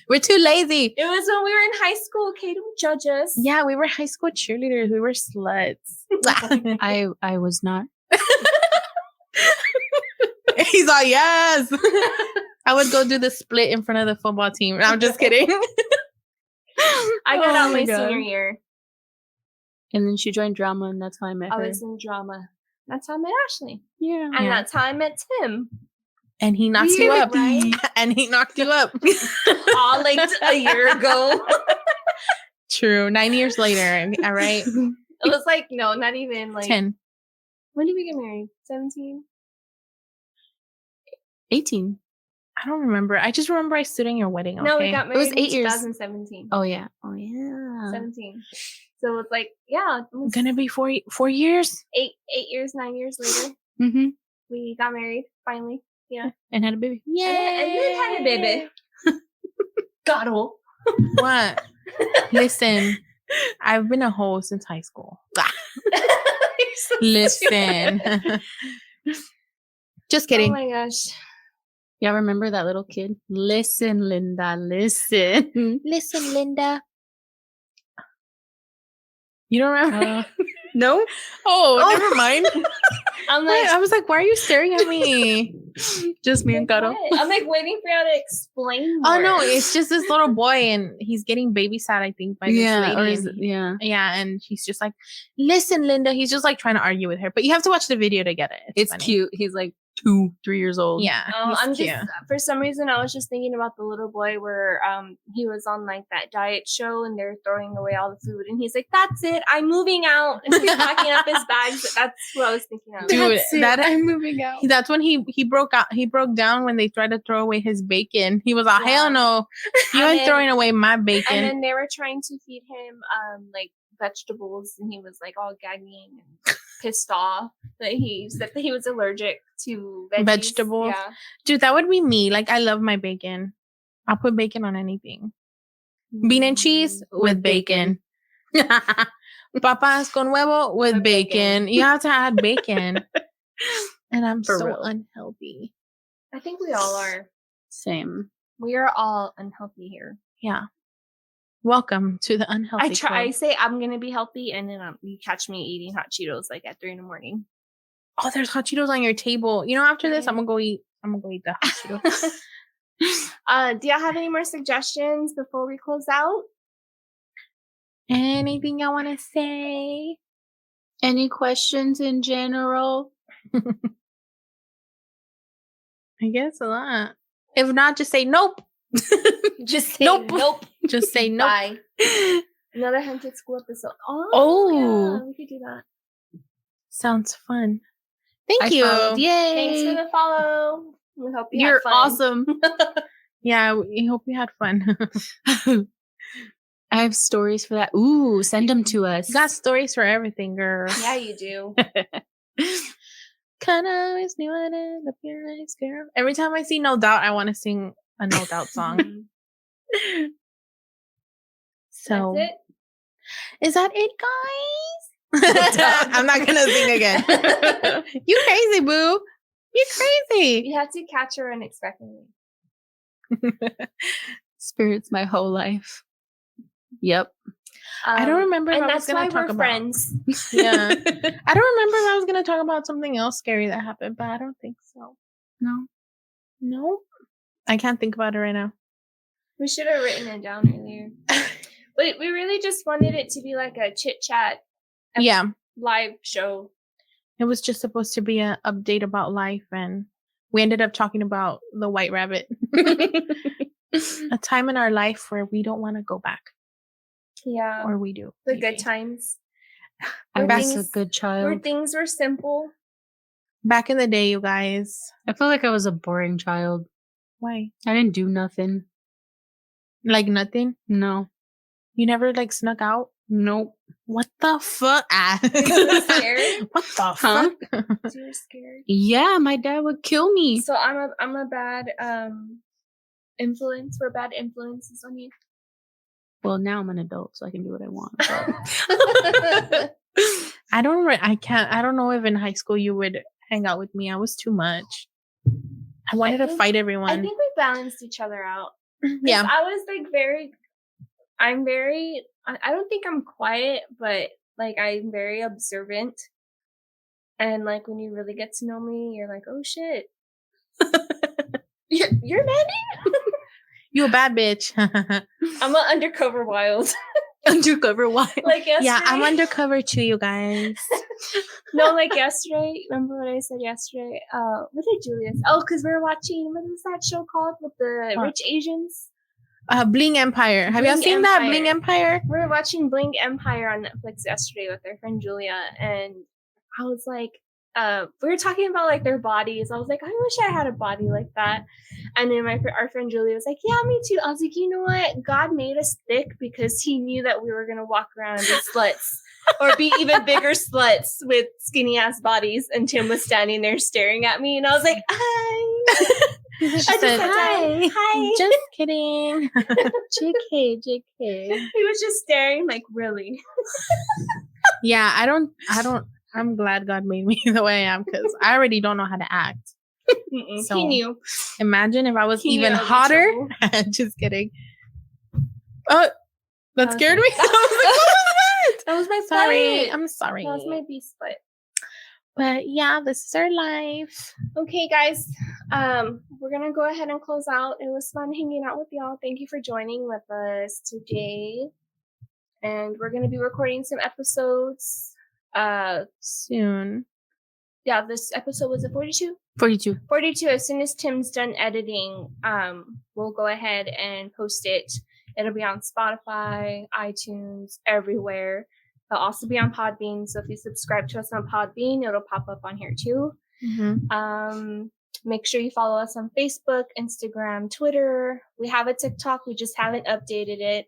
We're too lazy. It was when we were in high school. Okay, don't judge us. Yeah, we were high school cheerleaders. We were sluts. I was not. He's all, yes. I would go do the split in front of the football team. I'm just kidding. I got Oh out my my God. senior year. And then she joined drama, and that's how I met I her. was in drama. That's how I met Ashley. Yeah. And Yeah. that's how I met Tim. And he knocks you Weird, up. right? And he knocked you up. All like a year ago. True. 9 years later. All right. It was like, no, not even like 10. When did we get married? 17? 18. I don't remember. I just remember I stood in your wedding. Okay? No, we got married was in 8 years. 2017. Oh, yeah. Oh, yeah. 17. So it's like, yeah, it was Gonna be 4 years. 8 years, 9 years later. Mm-hmm. we got married finally. Yeah. And had a baby. Yeah. And then had a baby. Goddle. What? Listen, I've been a hoe since high school. So Listen. Just kidding. Oh my gosh. Y'all remember that little kid? Listen, Linda, listen. Listen, Linda. You don't remember? No? Oh, never mind. I'm like, I was like, why are you staring at me? Just me and Caro. what? I'm like waiting for you to explain more. Oh, no, it's just this little boy, and he's getting babysat, I think, by this lady. Or is it, yeah. Yeah, and she's just like, listen, Linda. He's just like trying to argue with her. But you have to watch the video to get it. It's funny. cute. He's like 2-3 years old. Yeah. I'm cute. just for some reason I was just thinking about the little boy where he was on like that diet show and they're throwing away all the food and he's like, that's it, I'm moving out, and he's packing up his bags. That's what I was thinking of. Dude, I'm moving out. That's when he broke out. He broke down when they tried to throw away his bacon. He was like, hell no, you ain't throwing away my bacon. And then they were trying to feed him like vegetables, and he was like all gagging and pissed off that he said that he was allergic to vegetables. Yeah. Dude, that would be me. Like, I love my bacon. I'll put bacon on anything. Bean and cheese with bacon. Papas con huevo with bacon. You have to add bacon. And I'm For so real. unhealthy. I think we all are. Same. We are all unhealthy here. Yeah. Welcome to the unhealthy I club. say I'm gonna be healthy, and then you catch me eating hot Cheetos like at 3 a.m. Oh, there's hot Cheetos on your table. You know, after this, I'm gonna go eat the hot Cheetos. Do y'all have any more suggestions before we close out? Anything I want to say? Any questions in general? I guess a lot. If not, just say nope. Just say Nope. nope. Just say nope. Bye. Another Hunted School episode. Oh. Yeah, we could do that. Sounds fun. Thank I you. followed. Yay. Thanks for the follow. We hope you You're had fun. awesome. Yeah, we hope you had fun. I have stories for that. Ooh, send them to us. You got stories for everything, girl. Yeah, you do. Kinda always knew I'd end up your ex, girl. Every time I see No Doubt, I want to sing a No Doubt song. So, That's it. is that it, guys? I'm not gonna sing again. You crazy, boo. You crazy. You have to catch her unexpectedly. Spirits my whole life. Yep. I don't remember if and I was that's gonna why talk we're about. friends. Yeah. I don't remember if I was gonna talk about something else scary that happened, but I don't think so. No. No, I can't think about it right now. We should have written it down earlier. But we really just wanted it to be like a chit chat Yeah, live show. it was just supposed to be an update about life, and we ended up talking about the white rabbit. A time in our life where we don't want to go back, Yeah. or we do. The maybe. good times. I Where was a things- good Where child. things were simple. Back in the day, you guys. I feel like I was a boring child. Why? I didn't do nothing. Like nothing? No. You never like snuck out? Nope. What the fuck? you scared? What the Huh? fuck? So you're scared. Yeah, my dad would kill me. So I'm a bad influence. We're bad influences on you. Well, now I'm an adult, so I can do what I want. But I don't know if in high school you would hang out with me. I was too much. I wanted to fight everyone. I think we balanced each other out. 'Cause Yeah. I was like I don't think I'm quiet, but like I'm very observant. And like when you really get to know me, you're like, oh shit. You're Mandy? You a bad bitch. I'm an undercover wild. undercover wild. Like yesterday. Yeah, I'm undercover too, you guys. No, like yesterday. Remember what I said yesterday? What did Julia say? Oh, because we were watching, what was that show called with the What? rich Asians? Bling Empire. Have y'all Bling seen that Empire. Bling Empire? We were watching Bling Empire on Netflix yesterday with our friend Julia, and I was like, we were talking about like their bodies. I was like, I wish I had a body like that. And then our friend Julia was like, yeah, me too. I was like, you know what? God made us thick because he knew that we were gonna walk around and be sluts. or be even bigger sluts with skinny ass bodies. And Tim was standing there staring at me, and I was like, hi. She said, hi. Hi. Just kidding. JK. He was just staring like, really? Yeah, I'm glad God made me the way I am because I already don't know how to act. So, he knew. Imagine if I was He even knew I'd be hotter. trouble. Just kidding. Oh, that was scared like- me. I was like, what was that? That was my Sorry. butt. I'm sorry. That was my beast butt. But yeah, this is our life. Okay, guys. We're gonna go ahead and close out. It was fun hanging out with y'all. Thank you for joining with us today. And we're gonna be recording some episodes. Soon. Yeah, this episode was it 42? 42. 42. As soon as Tim's done editing, we'll go ahead and post it. It'll be on Spotify, iTunes, everywhere. It'll also be on Podbean. So if you subscribe to us on Podbean, it'll pop up on here too. Mm-hmm. Make sure you follow us on Facebook, Instagram, Twitter. We have a TikTok. We just haven't updated it.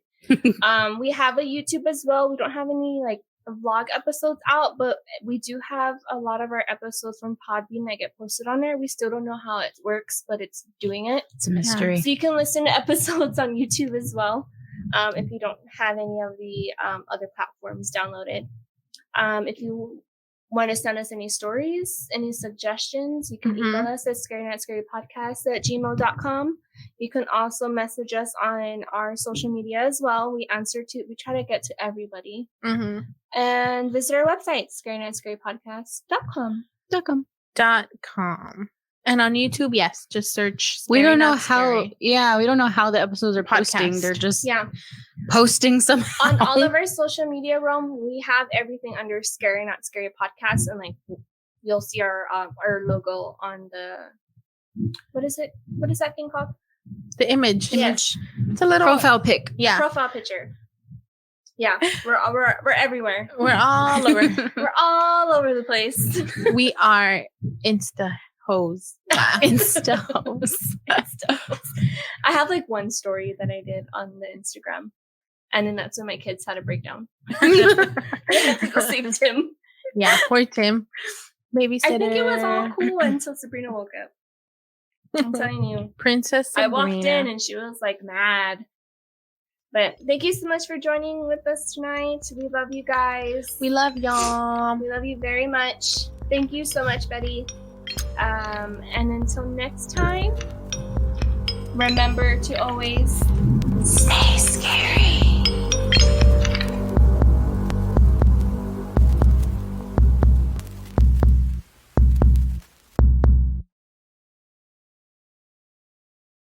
We have a YouTube as well. We don't have any like vlog episodes out, but we do have a lot of our episodes from Podbean that get posted on there. We still don't know how it works, but it's doing it. It's a mystery. So you can listen to episodes on YouTube as well, if you don't have any of the other platforms downloaded. If you want to send us any stories, any suggestions, you can email us at scarynightscarypodcast@gmail.com. You can also message us on our social media as well. We try to get to everybody. And visit our website, scarynightscarypodcast.com. .com. And on YouTube, yes, just search. We Scary don't know Not how. Scary. Yeah, we don't know how the episodes are posting. Podcast. They're just Yeah. posting somehow. On all of our social media realm, we have everything under Scary Not Scary Podcast, and like you'll see our logo on the what is it? What is that thing called? The image. Yes. It's a little Profile pic. Yeah. Profile picture. Yeah, we're everywhere. We're all over. We're all over the place. We are Insta hoes. Insta hoes. I have like one story that I did on the Instagram, and then that's when my kids had a breakdown. I had to go save Tim. Yeah, poor Tim. Babysitter. I think it was all cool until Sabrina woke up. I'm telling you. Princess Sabrina. I walked in and she was like mad. But thank you so much for joining with us tonight. We love you guys. We love y'all. We love you very much. Thank you so much, Betty. And until next time, remember to always